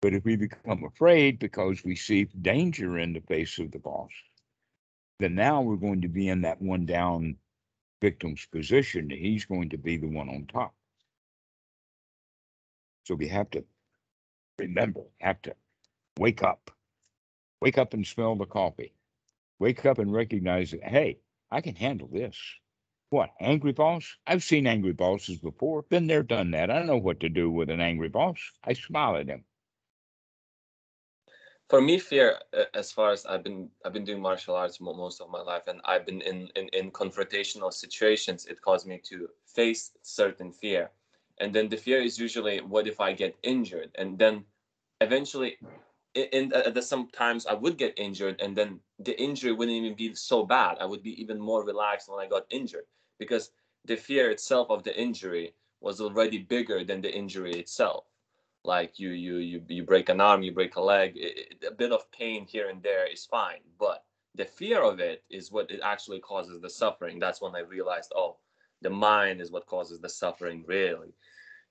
But if we become afraid because we see danger in the face of the boss, then now we're going to be in that one down victim's position. He's going to be the one on top. So we have to remember, have to wake up and smell the coffee. Wake up and recognize that, hey, I can handle this. What, angry boss? I've seen angry bosses before. Been there, done that. I know what to do with an angry boss. I smile at him. For me, fear, as far as I've been doing martial arts most of my life, and I've been in confrontational situations, it caused me to face certain fear. And then the fear is usually, what if I get injured? And then eventually, sometimes I would get injured, and then the injury wouldn't even be so bad. I would be even more relaxed when I got injured, because the fear itself of the injury was already bigger than the injury itself. Like you break an arm, you break a leg, a bit of pain here and there is fine, but the fear of it is what it actually causes the suffering. That's when I realized, oh, the mind is what causes the suffering, really.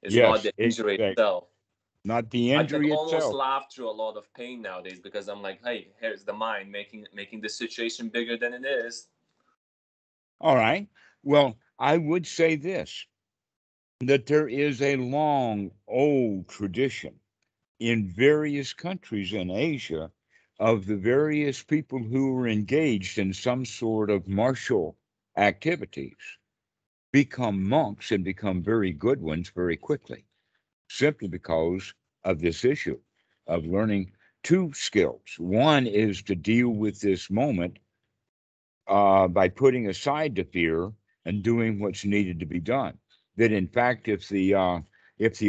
It's not the injury itself. Not the injury itself. I can almost itself. laugh through a lot of pain nowadays, because I'm like, hey, here's the mind making the situation bigger than it is. All right. Well, I would say this, that there is a long, old tradition in various countries in Asia of the various people who are engaged in some sort of martial activities become monks and become very good ones very quickly, simply because of this issue of learning two skills. One is to deal with this moment by putting aside the fear and doing what's needed to be done. That in fact, if the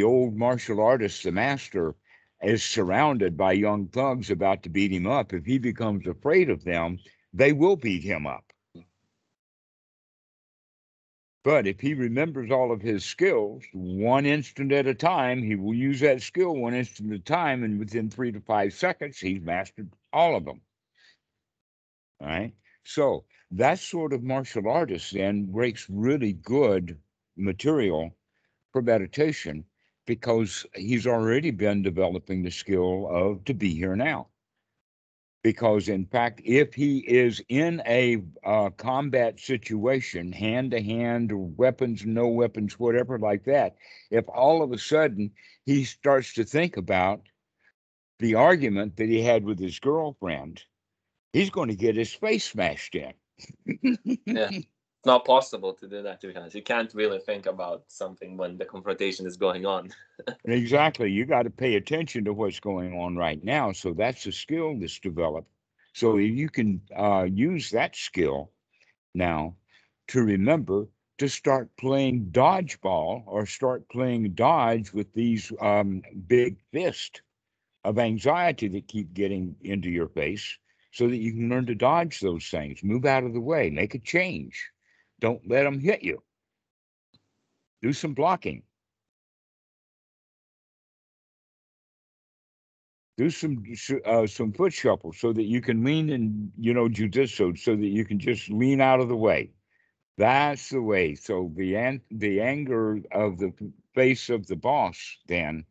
old martial artist, the master, is surrounded by young thugs about to beat him up, if he becomes afraid of them, they will beat him up. But if he remembers all of his skills, one instant at a time, he will use that skill one instant at a time, and within 3 to 5 seconds, he's mastered all of them. All right? So that sort of martial artist then breaks really good material for meditation, because he's already been developing the skill of to be here now. Because in fact, if he is in a combat situation, hand to hand, weapons, no weapons, whatever like that, if all of a sudden he starts to think about the argument that he had with his girlfriend, he's going to get his face smashed in. Yeah. It's not possible to do that, to be honest. You can't really think about something when the confrontation is going on. Exactly. You got to pay attention to what's going on right now. So that's a skill that's developed. So you can use that skill now to remember to start playing dodgeball or start playing dodge with these big fists of anxiety that keep getting into your face, so that you can learn to dodge those things, move out of the way, make a change. Don't let them hit you. Do some blocking. Do some foot shuffle so that you can lean in, jujitsu, so that you can just lean out of the way. That's the way. So the anger of the face of the boss then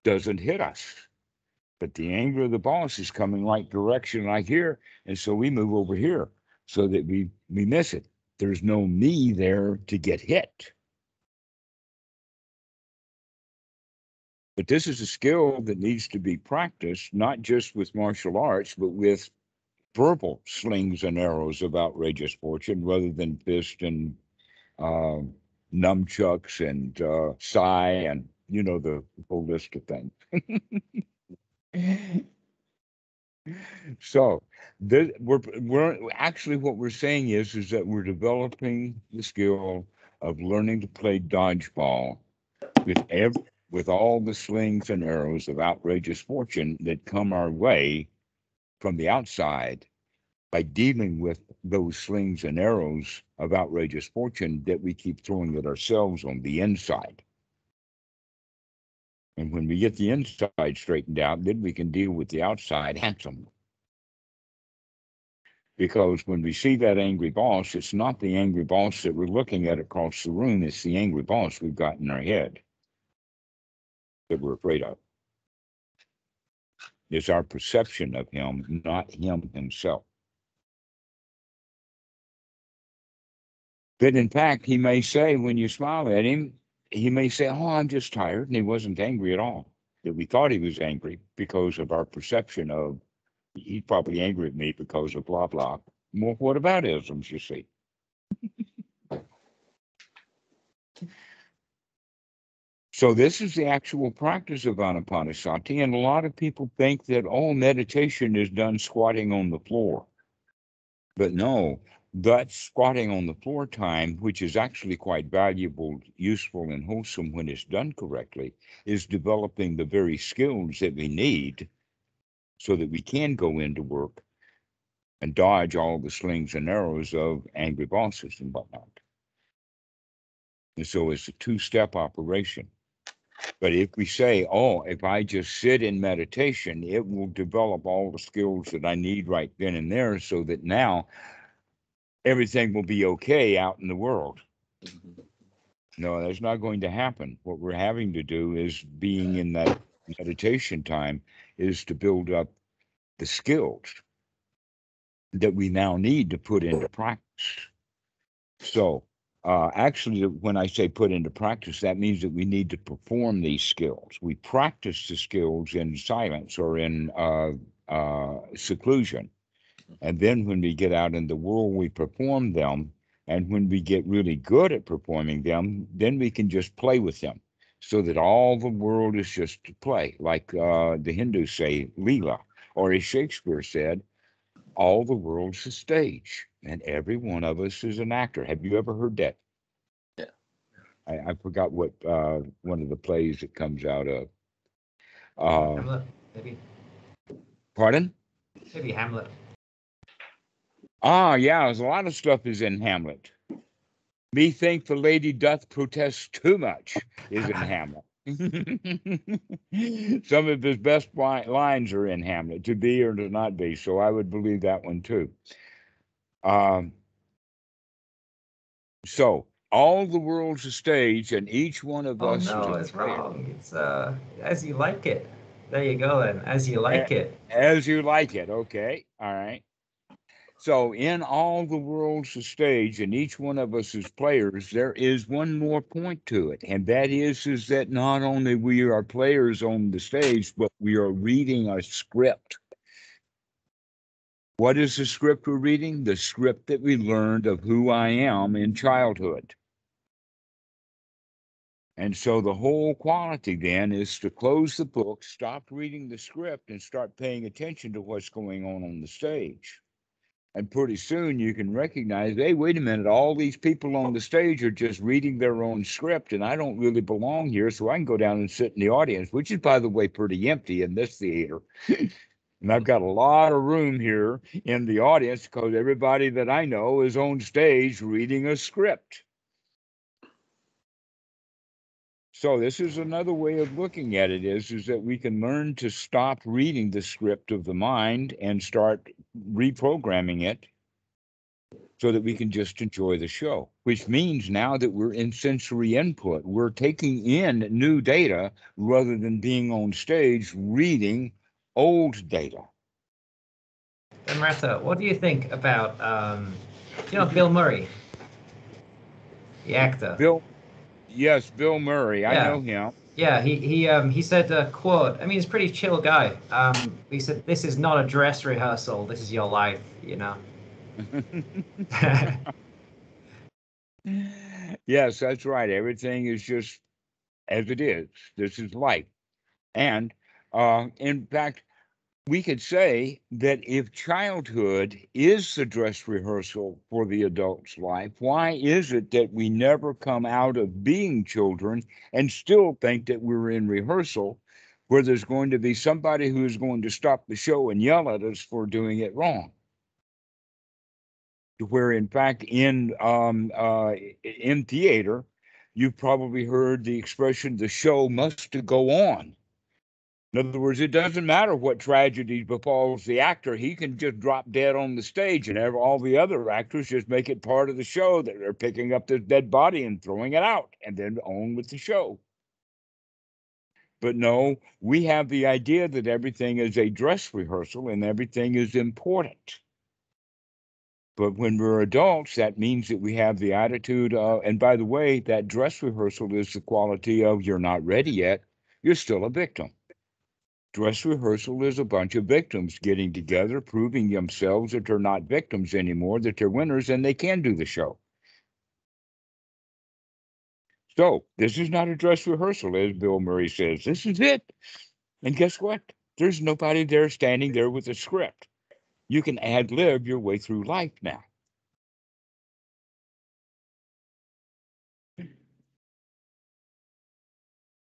doesn't hit us, but the anger of the boss is coming right direction right here, and so we move over here so that we miss it. There's no me there to get hit. But this is a skill that needs to be practiced, not just with martial arts, but with verbal slings and arrows of outrageous fortune, rather than fist and nunchucks and sai and the whole list of things. So we're actually, what we're saying is that we're developing the skill of learning to play dodgeball with all the slings and arrows of outrageous fortune that come our way from the outside, by dealing with those slings and arrows of outrageous fortune that we keep throwing at ourselves on the inside. And when we get the inside straightened out, then we can deal with the outside handsomely. Because when we see that angry boss, it's not the angry boss that we're looking at across the room. It's the angry boss we've got in our head that we're afraid of. It's our perception of him, not him himself. But in fact, he may say, when you smile at him, he may say, "Oh, I'm just tired," and he wasn't angry at all. That we thought he was angry because of our perception of, he's probably angry at me because of blah, blah. More whataboutisms, you see. So this is the actual practice of anapanasati, and a lot of people think that all meditation is done squatting on the floor. But no, that squatting on the floor time, which is actually quite valuable, useful, and wholesome when it's done correctly, is developing the very skills that we need so that we can go into work and dodge all the slings and arrows of angry bosses and whatnot. And so it's a two-step operation. But if we say, "Oh, if I just sit in meditation, it will develop all the skills that I need right then and there, so that now everything will be okay out in the world." No, that's not going to happen. What we're having to do is, being in that meditation time, is to build up the skills that we now need to put into practice. So actually, when I say put into practice, that means that we need to perform these skills. We practice the skills in silence or in seclusion. And then when we get out in the world, we perform them. And when we get really good at performing them, then we can just play with them, so that all the world is just play. Like the Hindus say, Leela, or as Shakespeare said, all the world's a stage, and every one of us is an actor. Have you ever heard that? Yeah. I forgot what one of the plays it comes out of. Hamlet, maybe. Pardon? Maybe Hamlet. Yeah, there's a lot of stuff is in Hamlet. "Methink the lady doth protest too much" is in Hamlet. Some of his best lines are in Hamlet, to be or to not be. So I would believe that one too. So all the world's a stage, and each one of us is no, a it's player. wrong. It's as you like it. There you go then. As you like it. As you like it. Okay. All right. So in all the world's a stage, and each one of us is players, there is one more point to it. And that is that not only we are players on the stage, but we are reading a script. What is the script we're reading? The script that we learned of who I am in childhood. And so the whole quality then is to close the book, stop reading the script, and start paying attention to what's going on the stage. And pretty soon you can recognize, hey, wait a minute, all these people on the stage are just reading their own script, and I don't really belong here, so I can go down and sit in the audience, which is, by the way, pretty empty in this theater. And I've got a lot of room here in the audience because everybody that I know is on stage reading a script. So this is another way of looking at it is that we can learn to stop reading the script of the mind and start reprogramming it so that we can just enjoy the show, which means now that we're in sensory input, we're taking in new data rather than being on stage reading old data. Dhammarato, what do you think about, Bill Murray, the actor? Yes, Bill Murray. Yeah. I know him. Yeah, he said a quote. I mean, he's a pretty chill guy. He said, "This is not a dress rehearsal. This is your life." Yes, that's right. Everything is just as it is. This is life. And in fact, we could say that if childhood is the dress rehearsal for the adult's life, why is it that we never come out of being children and still think that we're in rehearsal, where there's going to be somebody who is going to stop the show and yell at us for doing it wrong? Where in fact in theater, you've probably heard the expression, the show must go on. In other words, it doesn't matter what tragedy befalls the actor. He can just drop dead on the stage, and all the other actors just make it part of the show that they're picking up this dead body and throwing it out and then on with the show. But no, we have the idea that everything is a dress rehearsal and everything is important. But when we're adults, that means that we have the attitude of, and by the way, that dress rehearsal is the quality of you're not ready yet. You're still a victim. Dress rehearsal is a bunch of victims getting together, proving themselves that they're not victims anymore, that they're winners and they can do the show. So this is not a dress rehearsal, as Bill Murray says. This is it. And guess what? There's nobody there standing there with a script. You can ad-lib your way through life now.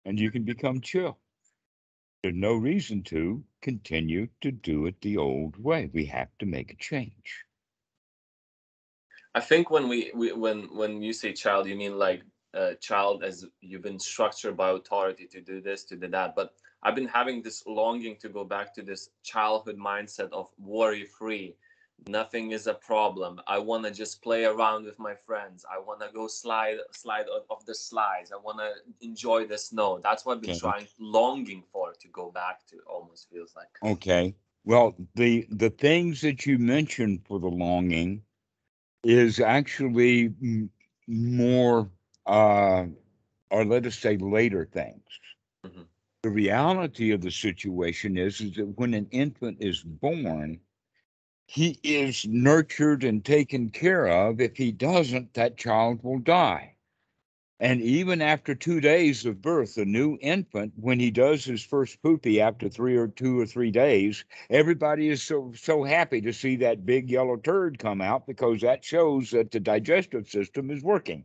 And you can become chill. There's no reason to continue to do it the old way. We have to make a change. I think when when you say child, you mean like child as you've been structured by authority to do this, to do that. But I've been having this longing to go back to this childhood mindset of worry-free. Nothing is a problem. I want to just play around with my friends. I want to go slide off the slides. I want to enjoy the snow. That's what I've been longing for, to go back to, almost feels like. Okay. Well, the things that you mentioned for the longing is actually more, or let us say, later things. Mm-hmm. The reality of the situation is that when an infant is born, he is nurtured and taken care of. If he doesn't, that child will die. And even after 2 days of birth, a new infant, when he does his first poopy after 2 or 3 days, everybody is so happy to see that big yellow turd come out, because that shows that the digestive system is working,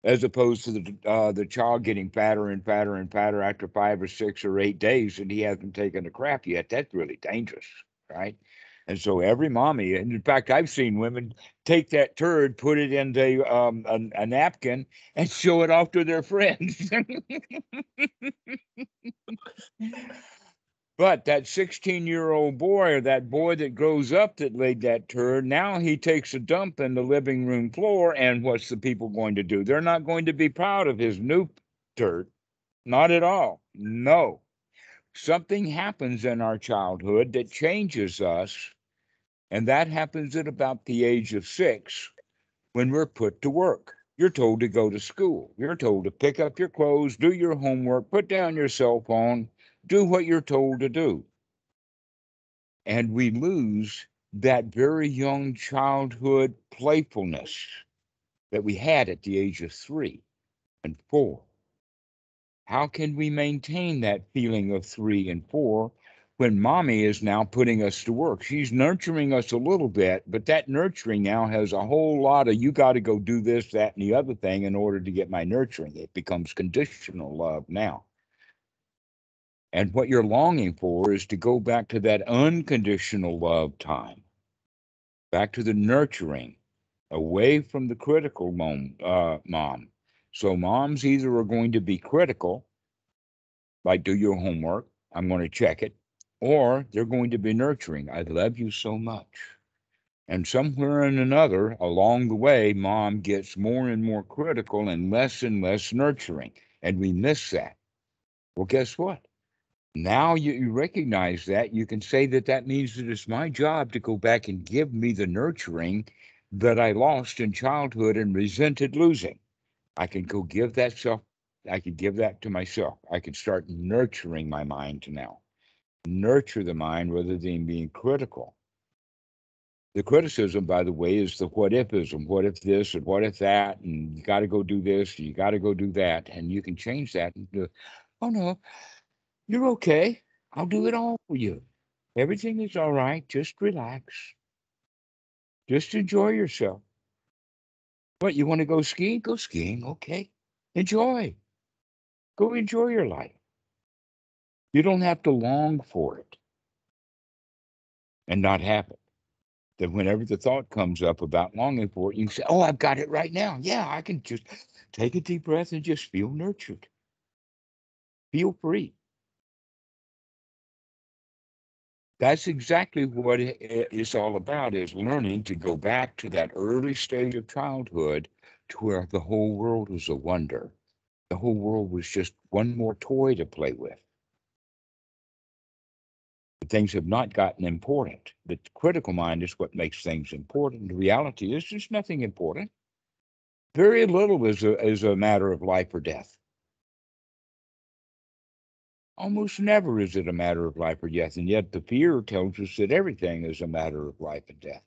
as opposed to the child getting fatter and fatter and fatter after 5 or 6 or 8 days, and he hasn't taken a crap yet. That's really dangerous, right? And so every mommy, and in fact, I've seen women take that turd, put it into a napkin, and show it off to their friends. But that 16-year-old boy, or that boy that grows up that laid that turd, now he takes a dump in the living room floor, and what's the people going to do? They're not going to be proud of his new turd. Not at all. No. Something happens in our childhood that changes us. And that happens at about the age of 6, when we're put to work. You're told to go to school. You're told to pick up your clothes, do your homework, put down your cell phone, do what you're told to do. and we lose that very young childhood playfulness that we had at the age of 3 and 4. How can we maintain that feeling of 3 and 4 when mommy is now putting us to work? She's nurturing us a little bit, but that nurturing now has a whole lot of, you got to go do this, that, and the other thing in order to get my nurturing. It becomes conditional love now. And what you're longing for is to go back to that unconditional love time, back to the nurturing, away from the critical mom. So moms either are going to be critical, like do your homework, I'm going to check it, or they're going to be nurturing. I love you so much. And somewhere in another, along the way, mom gets more and more critical and less nurturing. And we miss that. Well, guess what? Now you recognize that, you can say that means that it's my job to go back and give me the nurturing that I lost in childhood and resented losing. I can go give that I could give that to myself. I could start nurturing my mind now. Nurture the mind rather than being critical. The criticism, by the way, is the what ifism. What if this and what if that? And you got to go do this, and you got to go do that. And you can change that into, oh no, you're okay. I'll do it all for you. Everything is all right. Just relax. Just enjoy yourself. What, you want to go skiing? Go skiing. Okay. Enjoy. Go enjoy your life. You don't have to long for it and not have it. That whenever the thought comes up about longing for it, you can say, oh, I've got it right now. Yeah, I can just take a deep breath and just feel nurtured. Feel free. That's exactly what it's all about, is learning to go back to that early stage of childhood to where the whole world was a wonder. The whole world was just one more toy to play with. Things have not gotten important. The critical mind is what makes things important. The reality is there's nothing important. Very little is a matter of life or death. Almost never is it a matter of life or death, and yet the fear tells us that everything is a matter of life and death.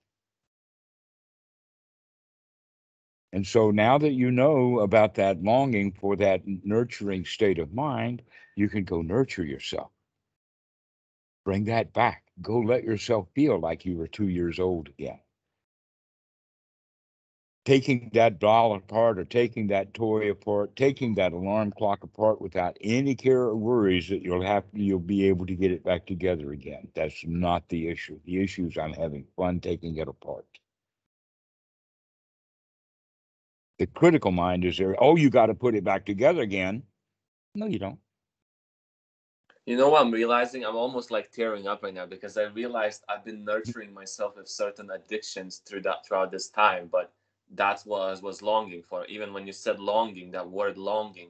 And so now that you know about that longing for that nurturing state of mind, you can go nurture yourself. Bring that back. Go let yourself feel like you were 2 years old again. Taking that doll apart or taking that toy apart, taking that alarm clock apart without any care or worries that you'll be able to get it back together again. That's not the issue. The issue is I'm having fun taking it apart. The critical mind is there, oh, you got to put it back together again. No, you don't. You know what I'm realizing? I'm almost like tearing up right now because I realized I've been nurturing myself with certain addictions throughout this time, but that's what I was longing for. Even when you said longing, that word longing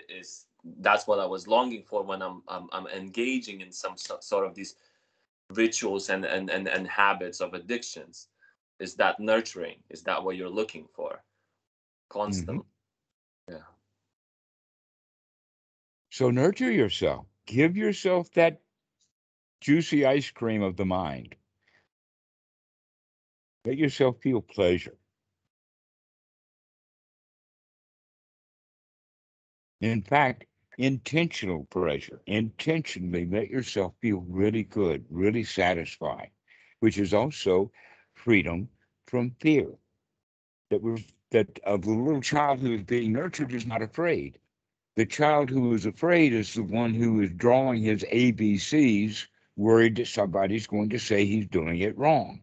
is that's what I was longing for when I'm engaging in some sort of these rituals and habits of addictions. Is that nurturing? Is that what you're looking for? Constantly. Mm-hmm. Yeah. So nurture yourself. Give yourself that juicy ice cream of the mind. Let yourself feel pleasure. In fact, intentional pleasure. Intentionally let yourself feel really good, really satisfied, which is also freedom from fear. That of the little child who is being nurtured is not afraid. The child who is afraid is the one who is drawing his ABCs, worried that somebody's going to say he's doing it wrong.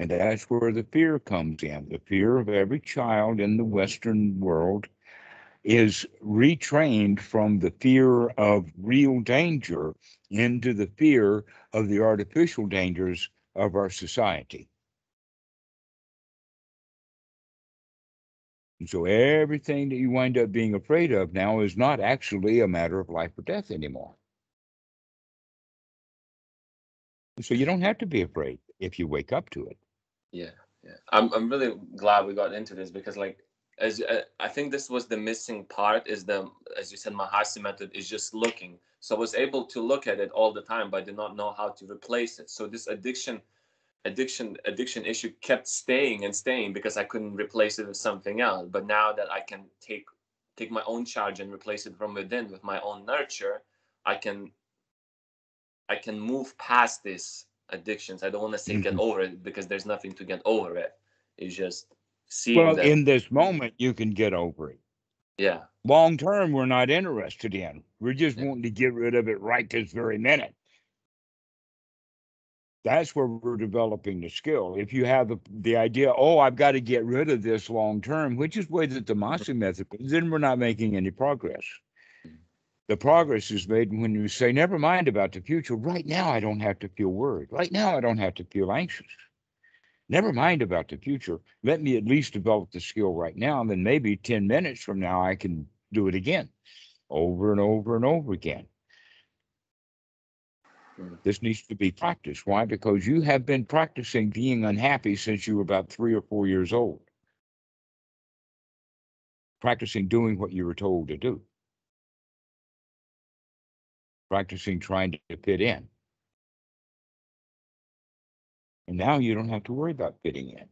And that's where the fear comes in. The fear of every child in the Western world is retrained from the fear of real danger into the fear of the artificial dangers of our society. And so everything that you wind up being afraid of now is not actually a matter of life or death anymore. So you don't have to be afraid if you wake up to it. Yeah. I'm really glad we got into this because, like, as I think this was the missing part is as you said, Mahasi method is just looking. So I was able to look at it all the time, but I did not know how to replace it. So this addiction issue kept staying and staying because I couldn't replace it with something else. But now that I can take my own charge and replace it from within with my own nurture, I can move past these addictions. I don't want to say get over it, because there's nothing to get over it. It's just seeing Well, that. in this moment, you can get over it. Yeah. Long term, we're not interested in. We're just wanting to get rid of it right this very minute. That's where we're developing the skill. If you have the idea, oh, I've got to get rid of this long term, which is the way that the Mahasi method is, then we're not making any progress. The progress is made when you say, never mind about the future. Right now, I don't have to feel worried. Right now, I don't have to feel anxious. Never mind about the future. Let me at least develop the skill right now. And then maybe 10 minutes from now, I can do it again, over and over and over again. This needs to be practiced. Why? Because you have been practicing being unhappy since you were about 3 or 4 years old. Practicing doing what you were told to do. Practicing trying to fit in. And now you don't have to worry about fitting in.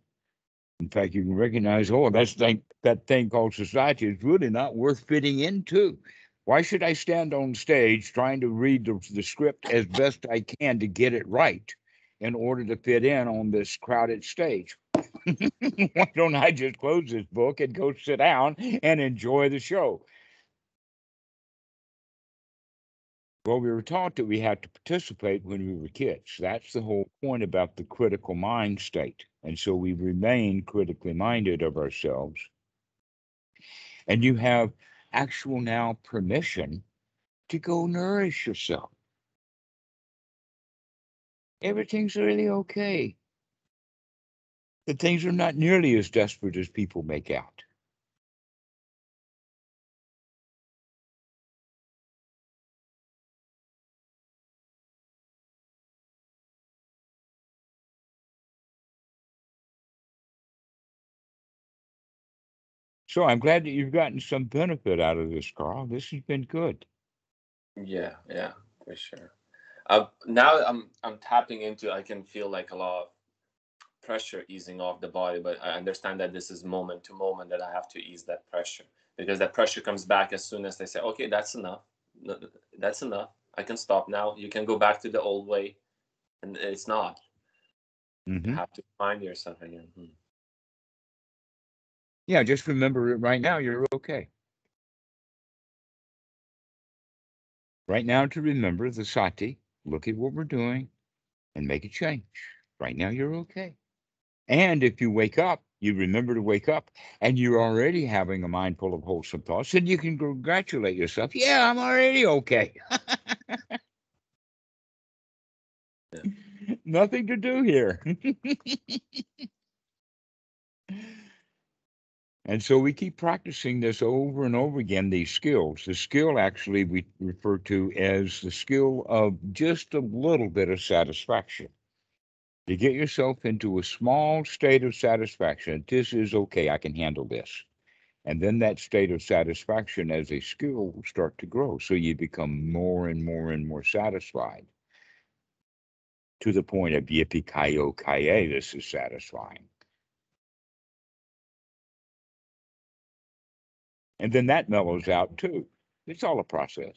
In fact, you can recognize, oh, that thing called society is really not worth fitting into. Why should I stand on stage trying to read the script as best I can to get it right in order to fit in on this crowded stage? Why don't I just close this book and go sit down and enjoy the show? Well, we were taught that we had to participate when we were kids. That's the whole point about the critical mind state. And so we remain critically minded of ourselves. And you have actual now permission to go nourish yourself. Everything's really okay. That things are not nearly as desperate as people make out. So I'm glad that you've gotten some benefit out of this, Carl. This has been good. Yeah, for sure. Now I'm tapping into, I can feel like a lot of pressure easing off the body, but I understand that this is moment to moment, that I have to ease that pressure, because that pressure comes back as soon as they say, okay, that's enough. That's enough. I can stop now. You can go back to the old way. And it's not. You have to find yourself again. Yeah, just remember it right now, you're okay. Right now, to remember the sati, look at what we're doing and make a change. Right now, you're okay. And if you wake up, you remember to wake up, and you're already having a mind full of wholesome thoughts, and you can congratulate yourself. Yeah, I'm already okay. Nothing to do here. And so we keep practicing this over and over again, these skills. The skill actually we refer to as the skill of just a little bit of satisfaction. To get yourself into a small state of satisfaction. This is okay, I can handle this. And then that state of satisfaction as a skill will start to grow. So you become more and more and more satisfied to the point of yippee-ki-yo-ki-yay, this is satisfying. And then that mellows out too. It's all a process.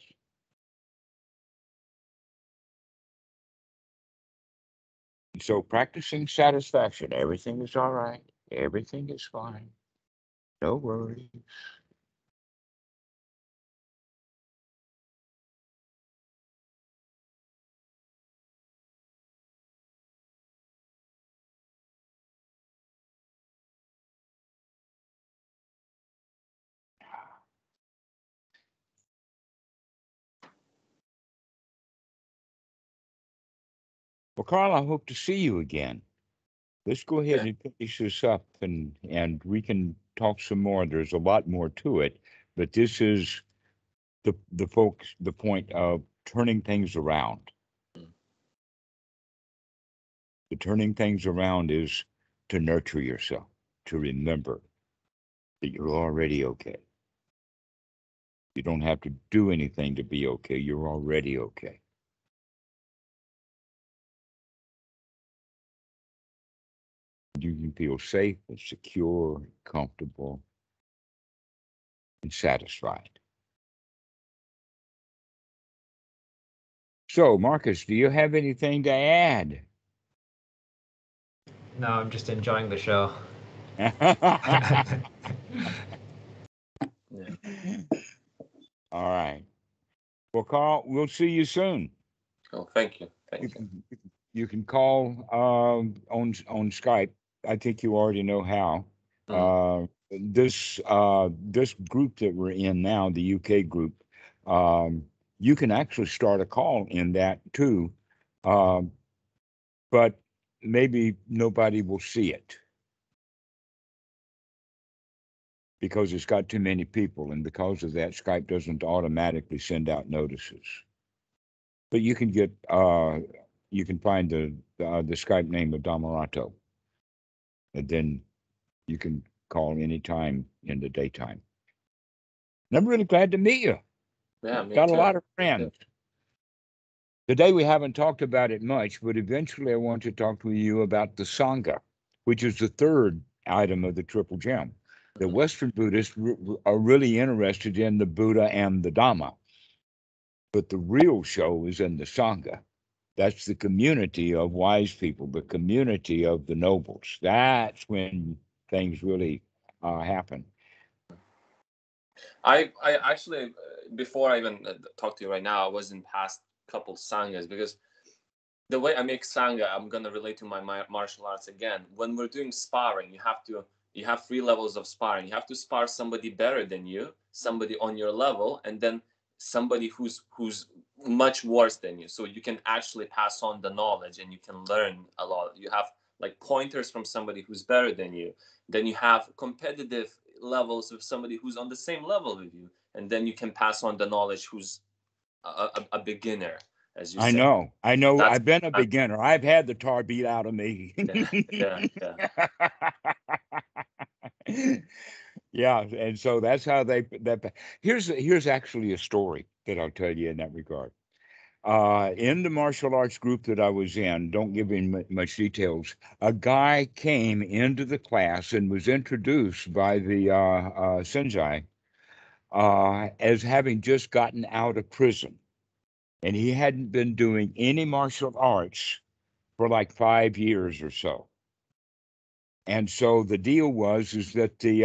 So practicing satisfaction, everything is all right. Everything is fine. No worries. Well, Carl, I hope to see you again. Let's go ahead and finish this up, and we can talk some more. There's a lot more to it, but this is the point of turning things around. The turning things around is to nurture yourself, to remember that you're already okay. You don't have to do anything to be okay. You're already okay. You can feel safe and secure, comfortable, and satisfied. So, Marcus, do you have anything to add? No, I'm just enjoying the show. Yeah. All right. Well, Carl, we'll see you soon. Oh, thank you. Thank you. You can call on Skype. I think you already know how. This group that we're in now, the UK group, you can actually start a call in that too, but maybe nobody will see it because it's got too many people, and because of that, Skype doesn't automatically send out notices. But you can get you can find the Skype name of Dhammarato, and then you can call anytime in the daytime. And I'm really glad to meet you. Yeah, me Got too. a lot of friends. Today we haven't talked about it much, but eventually I want to talk to you about the Sangha, which is the third item of the triple gem. The Western Buddhists are really interested in the Buddha and the Dhamma, but the real show is in the Sangha. That's the community of wise people, the community of the nobles. That's when things really happen. I actually, before I even talk to you right now, I was in past couple sanghas, because the way I make sangha, I'm gonna relate to my martial arts again. When we're doing sparring, you have 3 levels of sparring. You have to spar somebody better than you, somebody on your level, and then somebody who's much worse than you. So you can actually pass on the knowledge and you can learn a lot. You have like pointers from somebody who's better than you. Then you have competitive levels of somebody who's on the same level with you, and then you can pass on the knowledge who's a beginner, as you I say. know. That's I've been a beginner. I've had the tar beat out of me. yeah. Yeah, and so that's how here's actually a story that I'll tell you in that regard. In the martial arts group that I was in, don't give him much details, a guy came into the class and was introduced by the sensei as having just gotten out of prison. And he hadn't been doing any martial arts for like 5 years or so. And so the deal was that the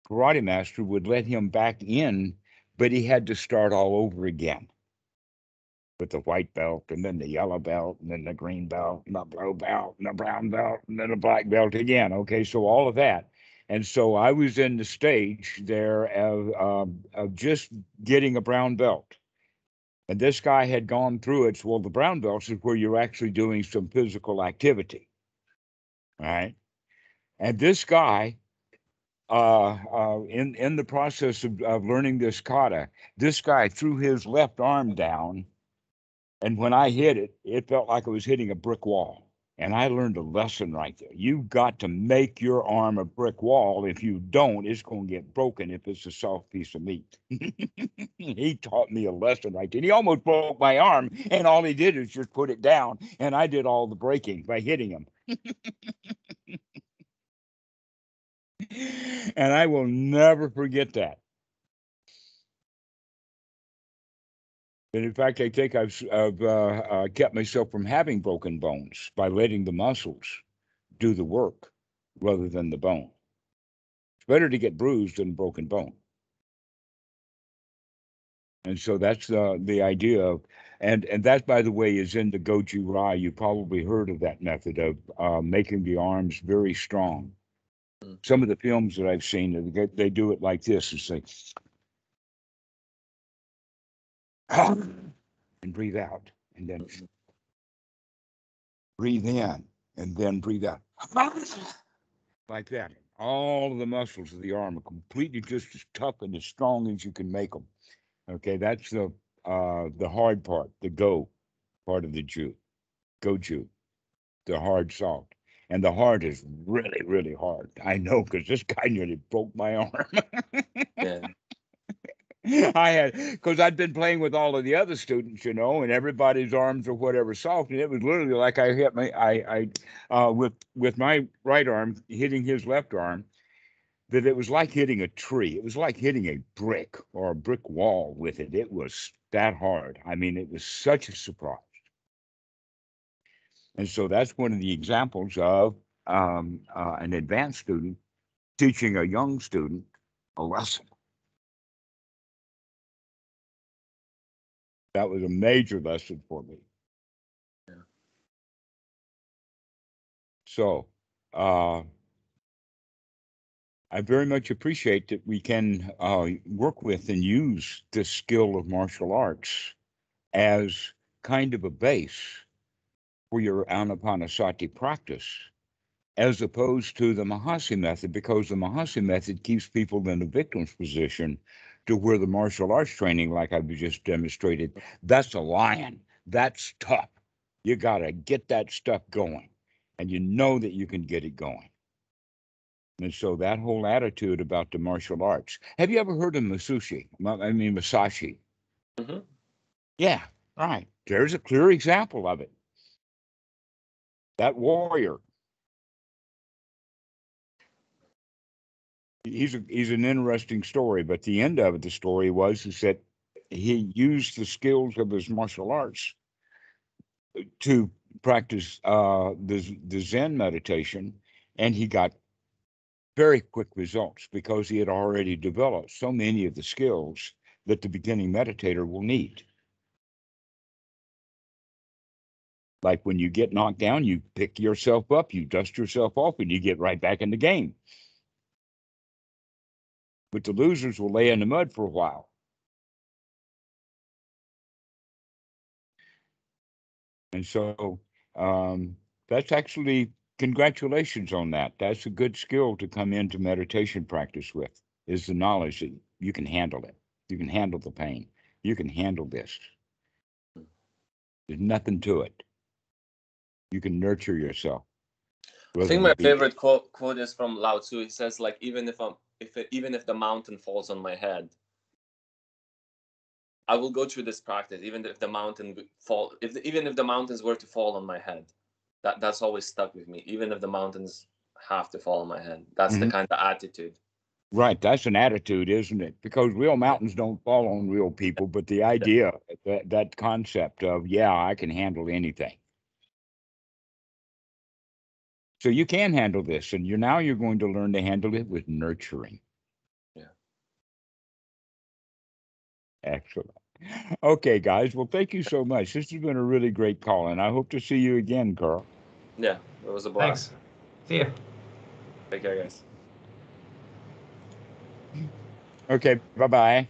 karate master would let him back in, but he had to start all over again with the white belt, and then the yellow belt, and then the green belt, and the blue belt, and the brown belt, and then the black belt again. Okay, so all of that. And so I was in the stage there of just getting a brown belt. And this guy had gone through it. So, well, the brown belts is where you're actually doing some physical activity. Right. And this guy, in the process of learning this kata, this guy threw his left arm down, and when I hit it, it felt like I was hitting a brick wall. And I learned a lesson right there. You've got to make your arm a brick wall. If you don't, it's going to get broken if it's a soft piece of meat. He taught me a lesson right there. He almost broke my arm, and all he did is just put it down, and I did all the breaking by hitting him. And I will never forget that. And in fact, I think I've kept myself from having broken bones by letting the muscles do the work rather than the bone. It's better to get bruised than broken bone. And so that's the idea of, and that, by the way, is in the Goju Rai. You probably heard of that method of making the arms very strong. Some of the films that I've seen, they do it like this. It's like, and breathe out, and then breathe in, and then breathe out. Like that. All of the muscles of the arm are completely just as tough and as strong as you can make them. Okay, that's the hard part, the go part of the Goju, the hard, soft. And the hard is really, really hard. I know, because this guy nearly broke my arm. Yeah. I had, because I'd been playing with all of the other students, you know, and everybody's arms or whatever soft, and it was literally like I hit with my right arm hitting his left arm, that it was like hitting a tree. It was like hitting a brick or a brick wall with it. It was that hard. I mean, it was such a surprise. And so that's one of the examples of an advanced student teaching a young student a lesson. That was a major lesson for me. Yeah. So I very much appreciate that we can work with and use this skill of martial arts as kind of a base for your anapanasati practice, as opposed to the Mahasi method, because the Mahasi method keeps people in a victim's position, to where the martial arts training, like I've just demonstrated, that's a lion. That's tough. You got to get that stuff going, and you know that you can get it going. And so that whole attitude about the martial arts. Have you ever heard of Masashi? Mm-hmm. Yeah, right. There's a clear example of it. That warrior. He's an interesting story, but the end of the story is that he used the skills of his martial arts to practice the Zen meditation, and he got very quick results because he had already developed so many of the skills that the beginning meditator will need. Like when you get knocked down, you pick yourself up, you dust yourself off, and you get right back in the game. But the losers will lay in the mud for a while. And so that's actually, congratulations on that. That's a good skill to come into meditation practice with, is the knowledge that you can handle it. You can handle the pain. You can handle this. There's nothing to it. You can nurture yourself. I think my favorite quote is from Lao Tzu. He says, like, even if the mountain falls on my head, I will go through this practice, even if the mountain even if the mountains were to fall on my head. That's always stuck with me. Even if the mountains have to fall on my head, that's the kind of attitude. Right, that's an attitude, isn't it? Because real mountains don't fall on real people, but the idea, that concept of, yeah, I can handle anything. So you can handle this, and you're going to learn to handle it with nurturing. Yeah. Excellent. Okay, guys. Well, thank you so much. This has been a really great call, and I hope to see you again, Carl. Yeah, it was a blast. Thanks. See ya. Take care, guys. Okay, bye-bye.